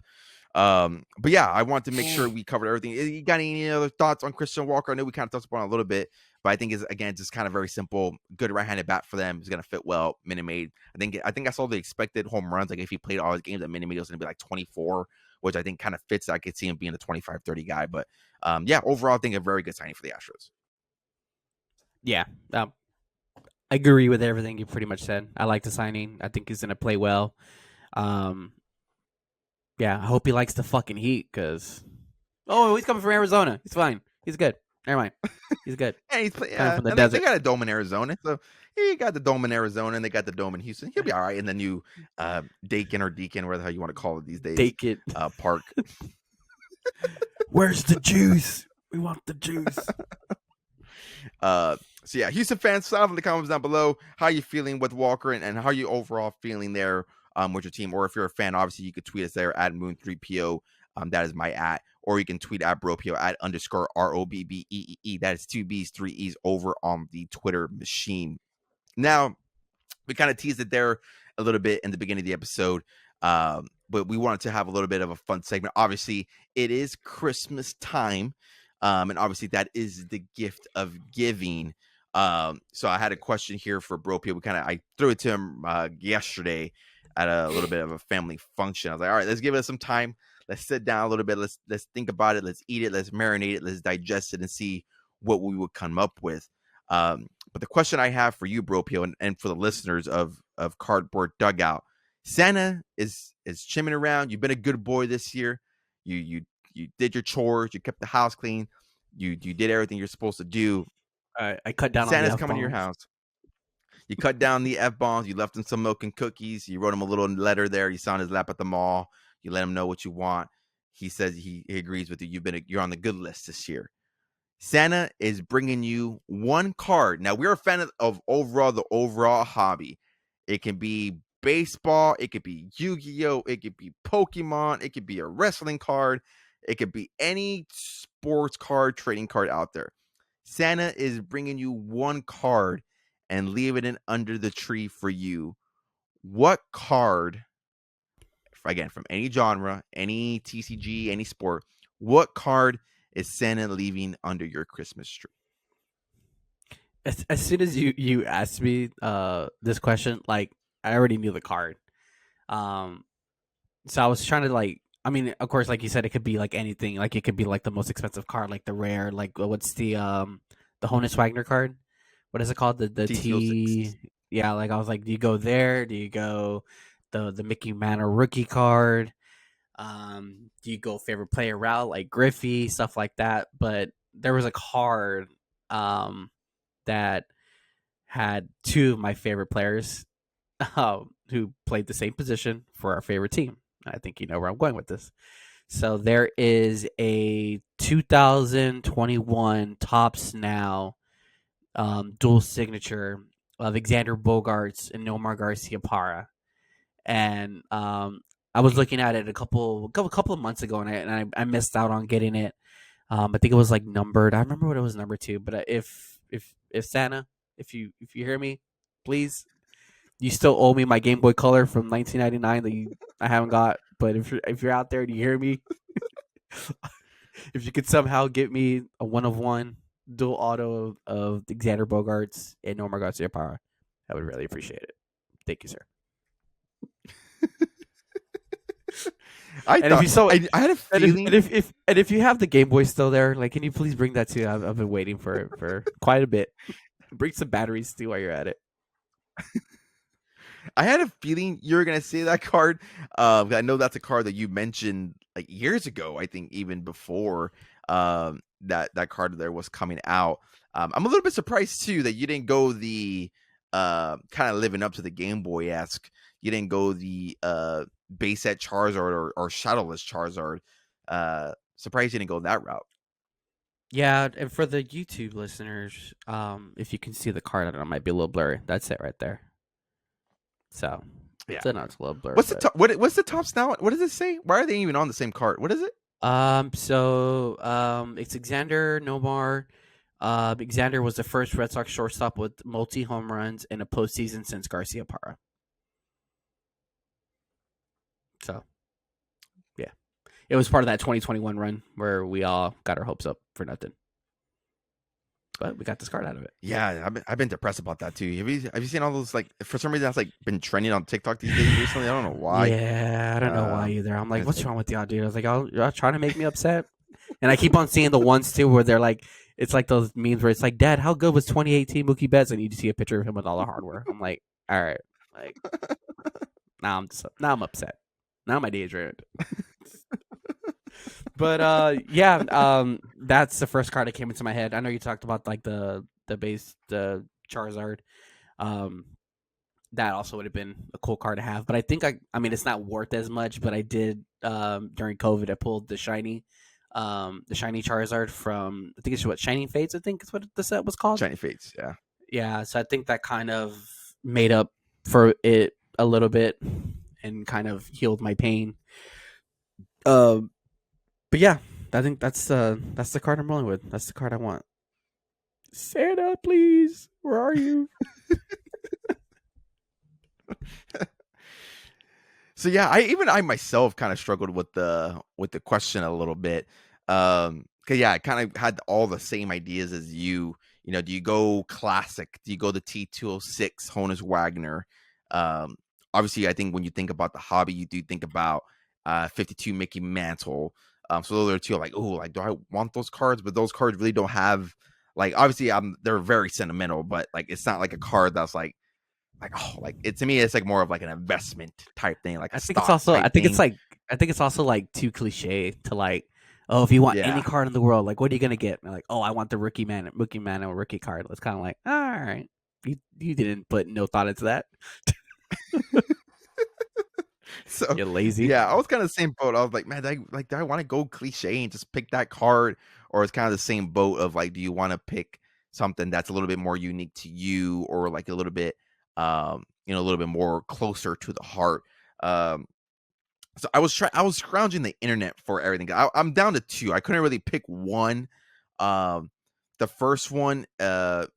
But yeah, I want to make sure we covered everything. You got any other thoughts on Christian Walker? I know we kind of touched upon it a little bit, but I think is again just kind of very simple. Good right-handed bat for them. Is going to fit well. Minute Maid. I think I saw the expected home runs. Like if he played all his games at Minute Maid, it was going to be like 24, which I think kind of fits. I could see him being a 25-30 guy. But yeah, overall, I think a very good signing for the Astros. Yeah, I agree with everything you pretty much said. I like the signing. I think he's going to play well. Yeah, I hope he likes the fucking heat because. Oh, he's coming from Arizona. He's fine. He's good. Never mind. He's good. And he's coming from the desert. They got a dome in Arizona, so he got the dome in Arizona, and they got the dome in Houston. He'll be all right in the new Deacon, whatever the hell you want to call it these days. Deacon park. Where's the juice? We want the juice. So yeah, Houston fans, slide in the comments down below how you feeling with Walker and how you overall feeling there with your team. Or if you're a fan, obviously you could tweet us there at Moon3PO. That is my @, or you can tweet at BroPO at _ROBBEEE. That is 2 B's, 3 E's over on the Twitter machine. Now, we kind of teased it there a little bit in the beginning of the episode, but we wanted to have a little bit of a fun segment. Obviously, it is Christmas time, and obviously that is the gift of giving. So I had a question here for BroPO. I threw it to him yesterday at a little bit of a family function. I was like, all right, let's give it some time. Let's sit down a little bit. Let's think about it. Let's eat it. Let's marinate it. Let's digest it and see what we would come up with. But the question I have for you, BroPO, and for the listeners of Cardboard Dugout, Santa is chimming around. You've been a good boy this year. You did your chores. You kept the house clean. You did everything you're supposed to do. I cut down. Santa's on the coming to your house. You cut down the F-bombs. You left him some milk and cookies. You wrote him a little letter there. You saw on his lap at the mall. You let him know what you want. He says he agrees with you. You're on the good list this year. Santa is bringing you one card. Now, we're a fan of the overall hobby. It can be baseball. It could be Yu-Gi-Oh! It could be Pokemon. It could be a wrestling card. It could be any sports card, trading card out there. Santa is bringing you one card and leaving it under the tree for you. What card, again, from any genre, any TCG, any sport, what card is Santa leaving under your Christmas tree? As soon as you asked me this question, like I already knew the card. So I was trying to of course, like you said, it could be like anything. Like it could be like the most expensive card, like the rare, like what's the Honus Wagner card? What is it called? The T. Yeah, like I was like, do you go there? Do you go the Mickey Mantle rookie card? Do you go favorite player route like Griffey, stuff like that? But there was a card that had two of my favorite players who played the same position for our favorite team. I think you know where I'm going with this. So there is a 2021 Topps Now dual signature of Xander Bogaerts and Nomar Garcia Parra, and I was looking at it a couple of months ago, and I missed out on getting it. I think it was like numbered. I remember what it was number 2. But if Santa, if you hear me, please, you still owe me my Game Boy Color from 1999 that I haven't got. But if you're out there and you hear me, if you could somehow get me a 1 of 1 dual auto of Xander Bogaerts and Nomar Garcia Parra, I would really appreciate it. Thank you, sir. I And if you thought I had a feeling. and if you have the Game Boy still there, like, can you please bring that too? I've been waiting for it for quite a bit. Bring some batteries too while you're at it. I had a feeling you were gonna say that card. I know that's a card that you mentioned like years ago. I think even before that card there was coming out. I'm a little bit surprised too that you didn't go the kind of living up to the Game Boy esque. You didn't go the base set Charizard or shadowless Charizard. Surprised you didn't go that route. Yeah, and for the YouTube listeners, if you can see the card, I don't know, it might be a little blurry. That's it right there. So Yeah. it's not a little blurry. What's the top? What's the top snout? What does it say? Why are they even on the same card? What is it? So it's Xander Nomar. Xander was the first Red Sox shortstop with multi home runs in a postseason since Garcia Parra. So, yeah, it was part of that 2021 run where we all got our hopes up for nothing, but we got this card out of it. Yeah, I've been depressed about that too. Have you seen all those, like, for some reason that's like been trending on TikTok these days recently? I don't know why. Yeah, I don't know why either. I'm like, what's wrong with y'all, dude? I was like, y'all trying to make me upset, and I keep on seeing the ones too where they're like, it's like those memes where it's like, Dad, how good was 2018 Mookie Betts? And you just see a picture of him with all the hardware. I'm like, all right, like now I'm upset. Now my day is ruined. But yeah, that's the first card that came into my head. I know you talked about like the Charizard. That also would have been a cool card to have. But I think I mean it's not worth as much, but I did during COVID I pulled the shiny Charizard from, I think it's what, Shining Fates, I think is what the set was called. Shining Fates, yeah. Yeah, so I think that kind of made up for it a little bit and kind of healed my pain. But yeah, I think that's the card I'm rolling with. That's the card I want. Santa, please, where are you? So yeah, I myself kind of struggled with the question a little bit. Cause yeah, I kind of had all the same ideas as you. You know, do you go classic? Do you go the T206 Honus Wagner? Obviously, I think when you think about the hobby, you do think about 52 Mickey Mantle. So those are two. Like, oh, like, do I want those cards? But those cards really don't have, like, obviously, they're very sentimental, but like, it's not like a card that's like, oh, like, it to me, it's like more of like an investment type thing. Like, I think it's also like too cliche to like, oh, if you want any card in the world, like, what are you gonna get? And like, oh, I want the rookie man or rookie card. It's kind of like, all right, you didn't put no thought into that. So you're lazy. Yeah, I was kind of the same boat. I was like, man, do I want to go cliche and just pick that card, or it's kind of the same boat of like, do you want to pick something that's a little bit more unique to you, or like a little bit, a little bit more closer to the heart. So I was scrounging the internet for everything. I'm down to 2. I couldn't really pick one. The first one,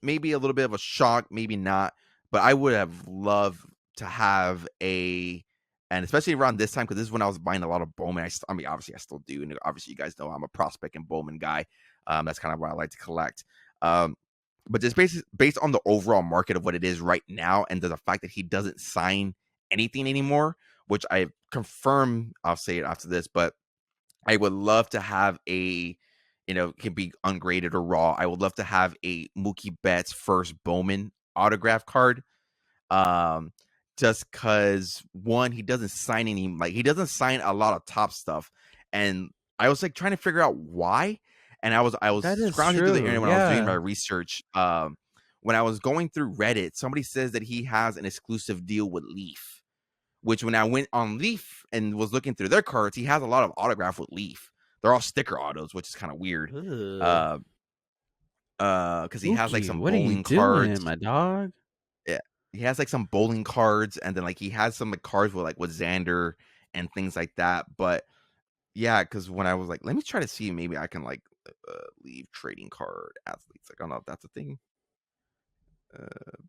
maybe a little bit of a shock, maybe not, but I would have loved to have and especially around this time, because this is when I was buying a lot of Bowman. I mean, obviously I still do, and obviously you guys know I'm a prospect and Bowman guy. That's kind of what I like to collect. But just based on the overall market of what it is right now, and the fact that he doesn't sign anything anymore, which I confirm, I'll say it after this, but I would love to have can be ungraded or raw. I would love to have a Mookie Betts first Bowman autograph card. Just because, one, he doesn't sign he doesn't sign a lot of top stuff, and I was like trying to figure out why. And I was scrounging through the internet when I was doing my research. When I was going through Reddit, somebody says that he has an exclusive deal with Leaf, which when I went on Leaf and was looking through their cards, he has a lot of autograph with Leaf. They're all sticker autos, which is kind of weird. Because he has like some bowling cards, my dog. he has like some bowling cards, and then like he has some like cards with Xander and things like that. But yeah, because when I was like, let me try to see maybe I can like leave trading card athletes. Like I don't know if that's a thing.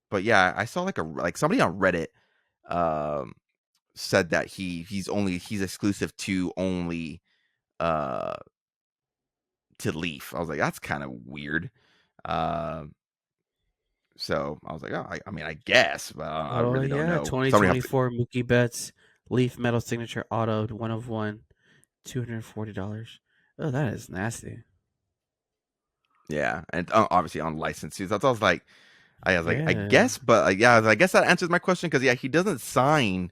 But yeah, I saw like somebody on Reddit um said that he's exclusive to only uh to Leaf. I was like, that's kind of weird. Um so I was like, oh, I mean, I guess, but I Oh really don't yeah, know. Somebody have to. 2024 Mookie Betts Leaf Metal Signature Auto 1 of 1, $240. Oh, that is nasty. Yeah, and obviously on licenses. That's I was like, I Yeah. guess, but yeah, I guess that answers my question because yeah, he doesn't sign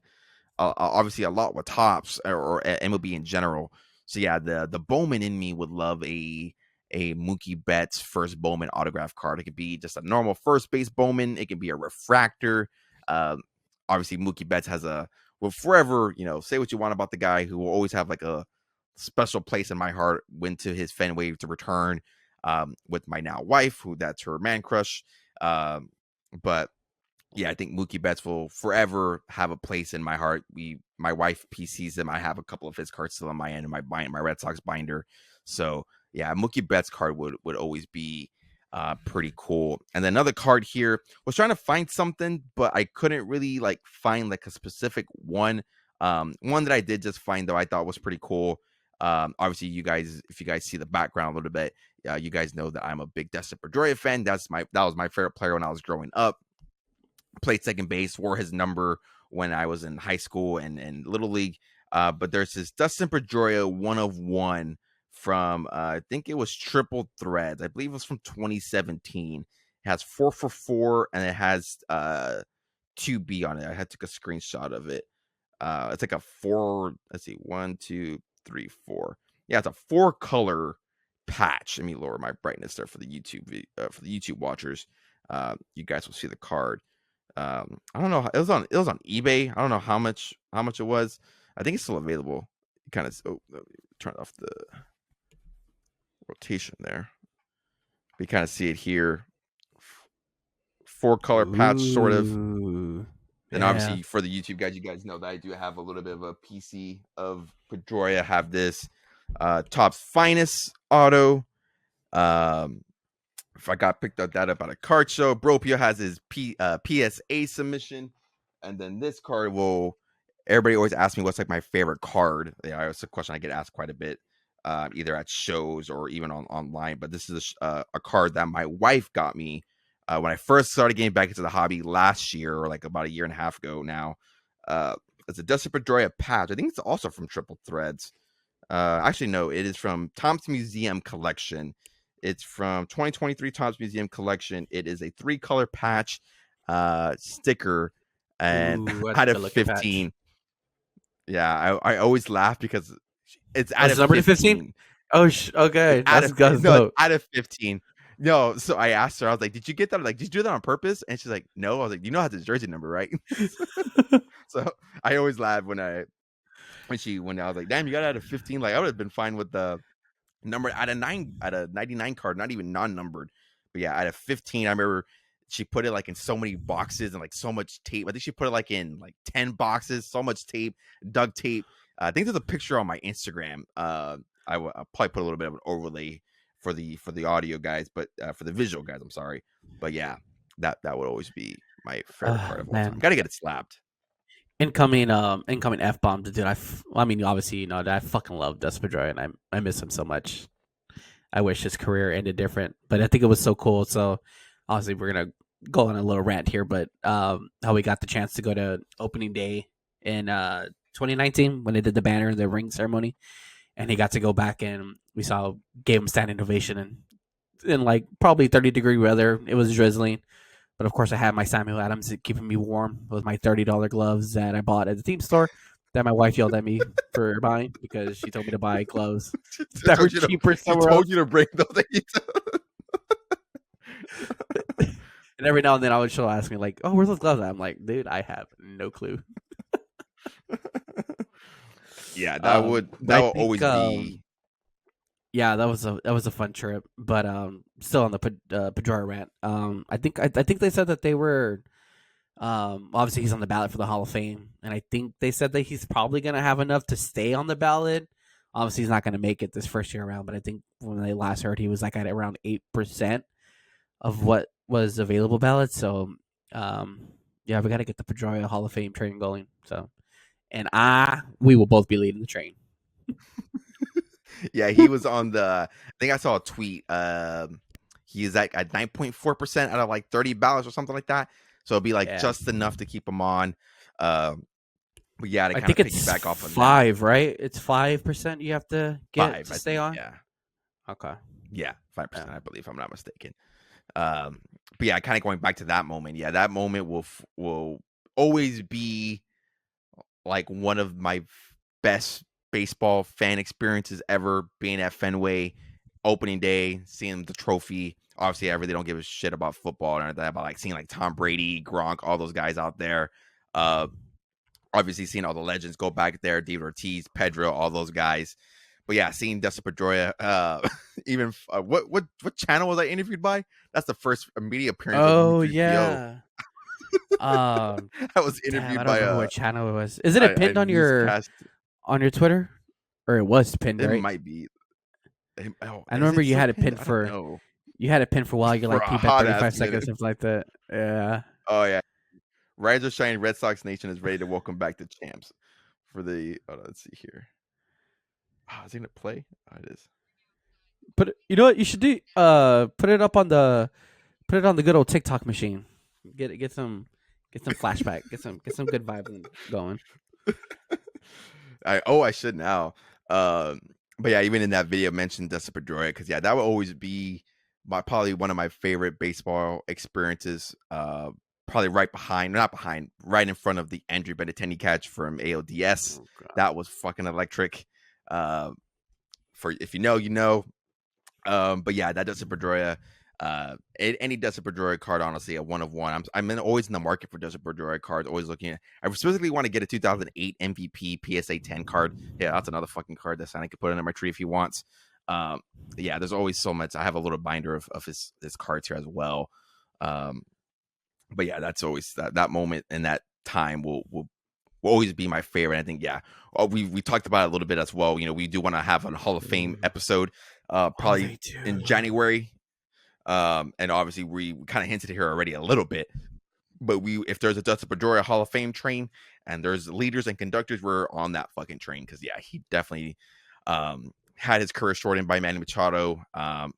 obviously a lot with Tops or MLB in general. So yeah, the Bowman in me would love a Mookie Betts first Bowman autograph card. It could be just a normal first base Bowman. It could be a refractor. Um, Obviously Mookie Betts will forever, say what you want about the guy who will always have like a special place in my heart. Went to his Fenway to return with my now wife, who that's her man crush. But yeah, I think Mookie Betts will forever have a place in my heart. My wife PCs him. I have a couple of his cards still on my end in my Red Sox binder. So yeah, Mookie Betts card would always be pretty cool. And then another card here, was trying to find something, but I couldn't really like find like a specific one. One that I did just find though I thought was pretty cool. Obviously, if you guys see the background a little bit, you guys know that I'm a big Dustin Pedroia fan. That was my favorite player when I was growing up. Played second base, wore his number when I was in high school and little league. But there's this Dustin Pedroia 1 of 1 from I think it was Triple Threads. I believe it was from 2017. It has 4 for 4 and it has 2B on it. I had took a screenshot of it. It's like a 4. Let's see, 1, 2, 3, 4. Yeah, it's a 4-color patch. Let me lower my brightness there for the YouTube watchers. You guys will see the card. I don't know. It was on eBay. I don't know how much it was. I think it's still available. Kind of turn off the rotation there. You kind of see it here. 4-color patch, sort of. Ooh. And Yeah. obviously for the YouTube guys, you guys know that I do have a little bit of a PC of Pedroia. Have this Topps Finest auto. If I got picked up that up at a card show, Bropio has his PSA submission, and then this card will. Everybody always asks me what's like my favorite card. Yeah, it's a question I get asked quite a bit, either at shows or even online. But this is a card that my wife got me when I first started getting back into the hobby last year, or like about a year and a half ago now. It's a Dustin Pedroia patch. I think it's also from Triple Threads. Actually, no, it is from Tom's Museum Collection. It's from 2023 Tom's Museum Collection. It is a 3-color patch sticker, and Ooh, that's a out of good looking patch. 15. Yeah, I always laugh because it's Oh, out it's of number to 15? 15. Oh, It's okay. out That's of good. no, it's Dope. out of 15. No, so I asked her, I was like, did you get that? Like, did you do that on purpose? And she's like, no. I was like, you know how to jersey number, right? So I always laugh when I was like, damn, you got it out of 15. Like I would have been fine with the number at a 99 card, not even non-numbered. But yeah, out of 15, I remember she put it like in so many boxes and like so much tape. I think she put it like in like 10 boxes, so much tape, duct tape. I think there's a picture on my Instagram. I'll probably put a little bit of an overlay for the audio guys, but for the visual guys, I'm sorry. But yeah, that would always be my favorite card of all time. Man. Got to get it slapped. Incoming F bomb, dude. I mean, obviously, that I fucking love Dustin Pedroia, and I miss him so much. I wish his career ended different, but I think it was so cool. So, obviously, we're gonna go on a little rant here, but how we got the chance to go to opening day in 2019 when they did the banner and the ring ceremony, and he got to go back and gave him standing ovation, and in like probably 30-degree weather, it was drizzling. But of course, I had my Samuel Adams keeping me warm with my $30 gloves that I bought at the team store that my wife yelled at me for buying because she told me to buy gloves She that were told you to. cheaper She somewhere told else. you to bring those. And every now and then, she'll ask me like, "Oh, where's those gloves?" I'm like, "Dude, I have no clue." Yeah, that I will think, always be. yeah, that was a fun trip. But still on the Pedroia rant. I think they said that they were Obviously, he's on the ballot for the Hall of Fame, and I think they said that he's probably going to have enough to stay on the ballot. Obviously, he's not going to make it this first year around, but I think when they last heard, he was like at around 8% of what was available ballots. So, yeah, we got to get the Pedroia Hall of Fame train going. So, and we will both be leading the train. Yeah, he was on the. I think I saw a tweet. He is at 9.4% out of like 30 ballots or something like that. So it'll be like just enough to keep him on. But yeah, to kind of piggyback off of 5, right? It's 5% you have to get 5, to stay on. Yeah. Okay. Yeah, 5%, I believe, if I'm not mistaken. But yeah, kind of going back to that moment. Yeah, that moment will always be like one of my best baseball fan experiences ever, being at Fenway opening day, seeing the trophy. Obviously, I really don't give a shit about football or that, about like seeing like Tom Brady, Gronk, all those guys out there. Obviously, seeing all the legends go back there, David Ortiz, Pedro, all those guys. But yeah, seeing Dustin Pedroia, even what channel was I interviewed by? That's the first media appearance. Oh of yeah. I was interviewed I don't by remember what channel it was. Is it pinned on your Twitter, or it was pinned? It right? Might be. I remember you had it pinned for. You had it pinned for a while. You like peep at 35 seconds, something like that. Yeah. Oh yeah. Rise or Shine, Red Sox Nation is ready to welcome back the champs for the. Let's see here. Is it gonna play? It is. But you know what you should do? Put it on the good old TikTok machine. Get some flashback. Get some good vibes going. I should now. But yeah, even in that video, mentioned Dustin Pedroia, because yeah, that would always be probably one of my favorite baseball experiences. Probably right in front of the Andrew Benintendi catch from ALDS. That was fucking electric. For if you know, you know. But yeah, that Dustin Pedroia. Any Dustin Pedroia card, honestly, a 1 of 1. I'm always in the market for Dustin Pedroia cards. Always looking at. I specifically want to get a 2008 MVP PSA 10 card. Yeah, that's another fucking card that Santa could put under my tree if he wants. Yeah, there's always so much. I have a little binder of his cards here as well. But yeah, that's always that moment and that time will always be my favorite. I think we talked about it a little bit as well. You know, we do want to have a Hall of Fame episode probably in January. And obviously we kind of hinted here already a little bit, but if there's a Dustin Pedroia Hall of Fame train and there's leaders and conductors, we're on that fucking train, because yeah, he definitely had his career shortened by Manny Machado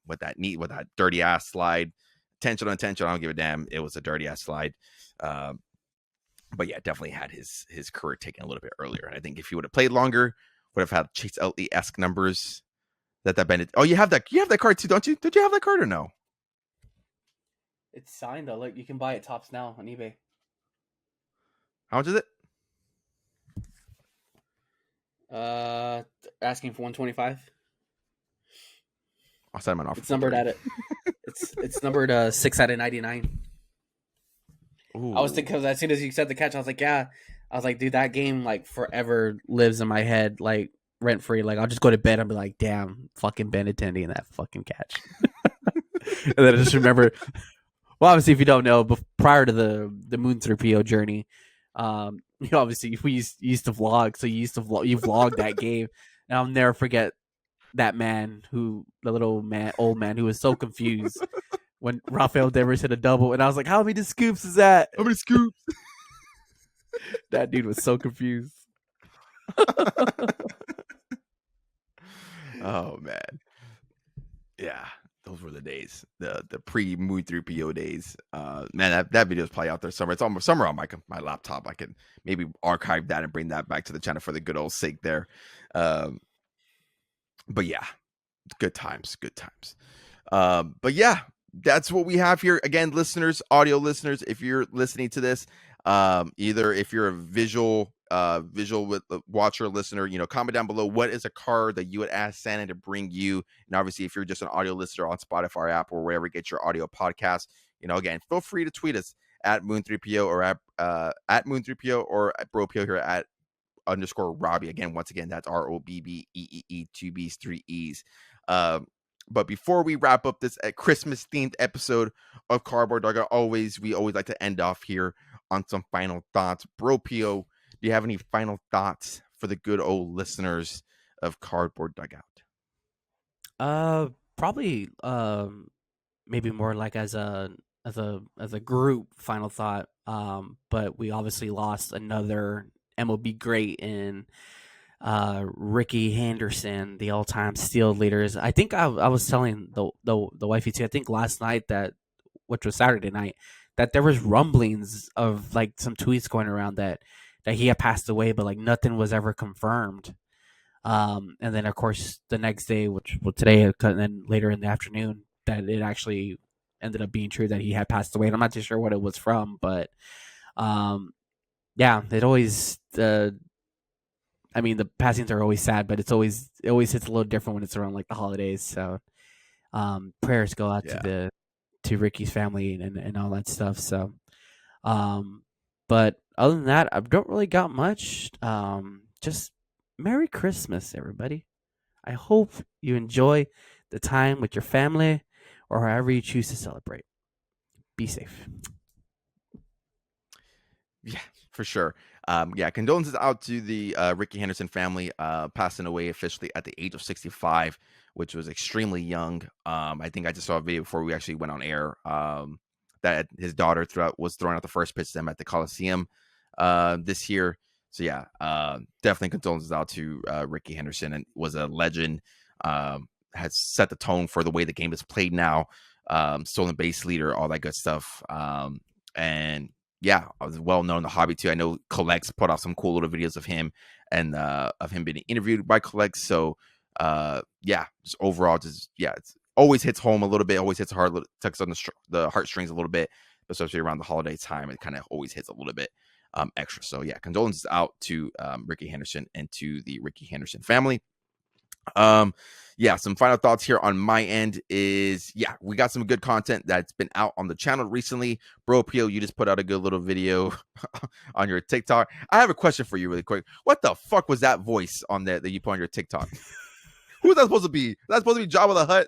with that dirty ass slide. Intentional, I don't give a damn. It was a dirty ass slide. But yeah, definitely had his career taken a little bit earlier. And I think if he would have played longer, would have had Chase Utley-esque numbers. That Bennett. Oh, you have that card too, don't you? Did you have that card or no? It's signed though. Look, you can buy it tops now on eBay. How much is it? Asking for 125. I'll send him an offer. It's numbered at it. It's numbered 6 out of 99. Ooh. I was thinking, because as soon as you said the catch, I was like, yeah. I was like, dude, that game like forever lives in my head, like rent free. Like I'll just go to bed and be like, damn, fucking Benintendi and that fucking catch. And then I just remember. Well, obviously, if you don't know, prior to the Moon 3PO journey, obviously we used to vlog, so you vlogged that game, and I'll never forget that man old man who was so confused when Rafael Devers hit a double, and I was like, how many scoops is that? How many scoops? That dude was so confused. Oh man, yeah. Those were the days, the pre-Moon 3PO days. Man, that video is probably out there somewhere. It's almost somewhere on my laptop. I could maybe archive that and bring that back to the channel for the good old sake there. But yeah, good times. But yeah, that's what we have here. Again, listeners, audio listeners, if you're listening to this, either if you're a visual watcher, listener, comment down below what is a card that you would ask Santa to bring you. And obviously, if you're just an audio listener on Spotify app or wherever you get your audio podcast, again, feel free to tweet us at Moon3PO or at Moon3PO or at BroPO here at _Robbie. Again, once again, that's ROBBEE, 2 B's, 3 E's. But before we wrap up this Christmas themed episode of Cardboard Dugout, we always like to end off here on some final thoughts. Bro Pio, do you have any final thoughts for the good old listeners of Cardboard Dugout? Probably maybe more like as a group final thought. But we obviously lost another MLB great in Ricky Henderson, the all-time steal leaders. I think I was telling the wifey too. I think last night that, which was Saturday night, that there was rumblings of like some tweets going around that he had passed away, but like nothing was ever confirmed. And then of course the next day, which well today, and then later in the afternoon, that it actually ended up being true that he had passed away. And I'm not too sure what it was from, but yeah, it always I mean, the passings are always sad, but it always hits a little different when it's around like the holidays. So prayers go out to Ricky's family and all that stuff. So but other than that, I don't really got much. Just Merry Christmas, everybody. I hope you enjoy the time with your family or however you choose to celebrate. Be safe. Yeah, for sure. Yeah, condolences out to the Ricky Henderson family, passing away officially at the age of 65, which was extremely young. I think I just saw a video before we actually went on air that his daughter was throwing out the first pitch to them at the Coliseum this year. So yeah, definitely condolences out to Ricky Henderson, and was a legend. Has set the tone for the way the game is played now. Stolen base leader, all that good stuff. And yeah, I was well known in the hobby too. I know Collects put out some cool little videos of him and of him being interviewed by Collects. So yeah, just overall, just yeah, it's always hits home a little bit. Always hits hard, tugs on the heartstrings a little bit, especially around the holiday time. It kind of always hits a little bit extra. So yeah, condolences out to Ricky Henderson and to the Ricky Henderson family. Yeah, some final thoughts here on my end is, yeah, we got some good content that's been out on the channel recently. Bro Pio, you just put out a good little video on your TikTok. I have a question for you really quick. What the fuck was that voice on that you put on your TikTok? Who was that supposed to be? That's supposed to be Jabba the Hutt?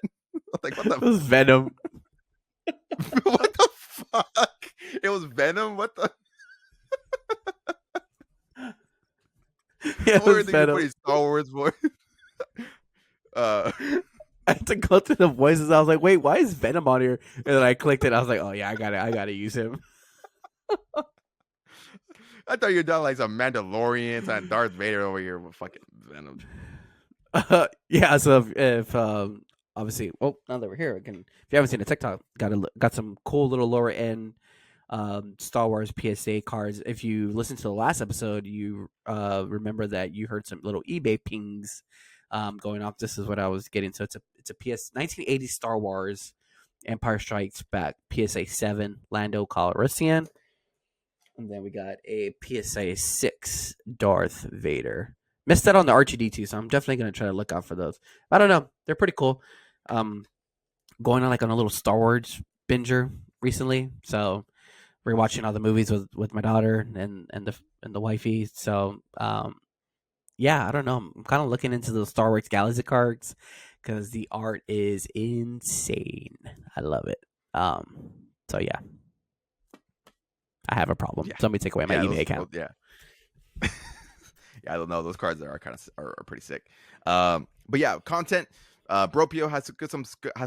Like, what the It was Venom. what the fuck? It was Venom? What the? Yeah, it was Venom. Star Wars voice. I had to go through the voices. I was like, wait, why is Venom on here? And then I clicked it. I was like, oh yeah, I gotta use him. I thought you were done like some Mandalorians and Darth Vader over here with fucking Venom. Yeah, so if obviously, well, now that we're here, if you haven't seen the TikTok, got some cool little lower end Star Wars PSA cards. If you listened to the last episode, you remember that you heard some little eBay pings going off. This is what I was getting. So it's a 1980 Star Wars Empire Strikes Back PSA 7 Lando Calrissian, and then we got a PSA 6 Darth Vader. Missed that on the R2D2, so I'm definitely gonna try to look out for those. I don't know, they're pretty cool. Going on like on a little Star Wars binger recently, so rewatching all the movies with my daughter and the wifey. So yeah, I don't know. I'm kind of looking into the Star Wars Galaxy cards because the art is insane. I love it. So yeah, I have a problem. Yeah. Somebody take away my eBay account. Yeah. Yeah, I don't know. Those cards are kind of are pretty sick. But yeah, content. Bro Pio has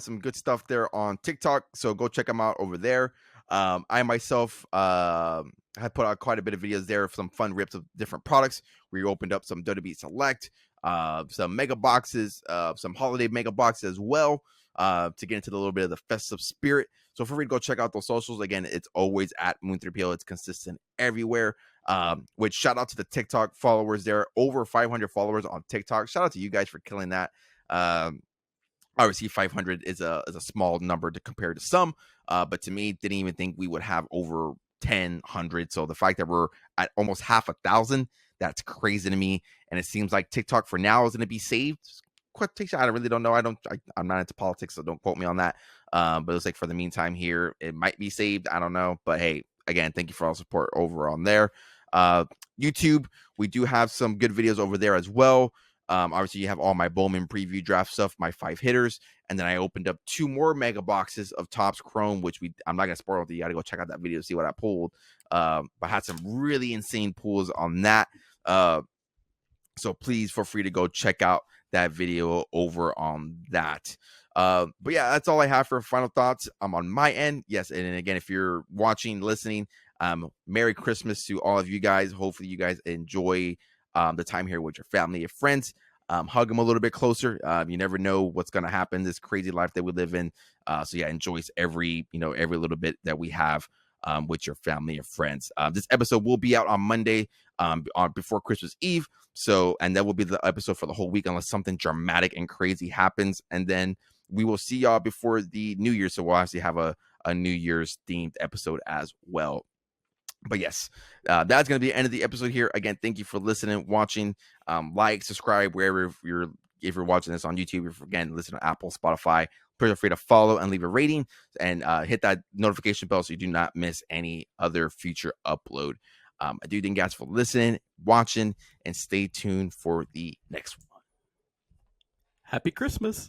some good stuff there on TikTok, so go check him out over there. I myself had put out quite a bit of videos there of some fun rips of different products. We opened up some WWE Select, some mega boxes, some holiday mega boxes as well, to get into a little bit of the festive spirit. So feel free to go check out those socials. Again, it's always at Moon3PO. It's consistent everywhere. Which shout out to the TikTok followers there. Over 500 followers on TikTok. Shout out to you guys for killing that. Obviously 500 is a small number to compare to some, but to me, didn't even think we would have over 1,000. So the fact that we're at almost 500,000, that's crazy to me. And it seems like TikTok for now is going to be saved. I really don't know. I'm not into politics, so don't quote me on that. But it's like for the meantime here, it might be saved. I don't know. But hey, again, thank you for all the support over on there. YouTube, we do have some good videos over there as well. Obviously, you have all my Bowman preview draft stuff, my 5 hitters, And then I opened up 2 more mega boxes of Topps Chrome, which I'm not gonna spoil it. You gotta go check out that video to see what I pulled. But I had some really insane pulls on that. So please feel free to go check out that video over on that. But yeah, that's all I have for final thoughts. I'm on my end. Yes, and again, if you're watching, listening, Merry Christmas to all of you guys. Hopefully you guys enjoy the time here with your family and friends. Hug them a little bit closer. You never know what's going to happen, this crazy life that we live in. So yeah, enjoy every little bit that we have with your family and friends. This episode will be out on Monday before Christmas Eve. So, and that will be the episode for the whole week unless something dramatic and crazy happens. And then we will see y'all before the New Year. So we'll actually have a New Year's themed episode as well. But yes, that's going to be the end of the episode here. Again, thank you for listening, watching, like, subscribe, wherever if you're watching this on YouTube, if again, listen to Apple, Spotify, feel free to follow and leave a rating and hit that notification bell so you do not miss any other future upload. I do thank you guys for listening, watching, and stay tuned for the next one. Happy Christmas.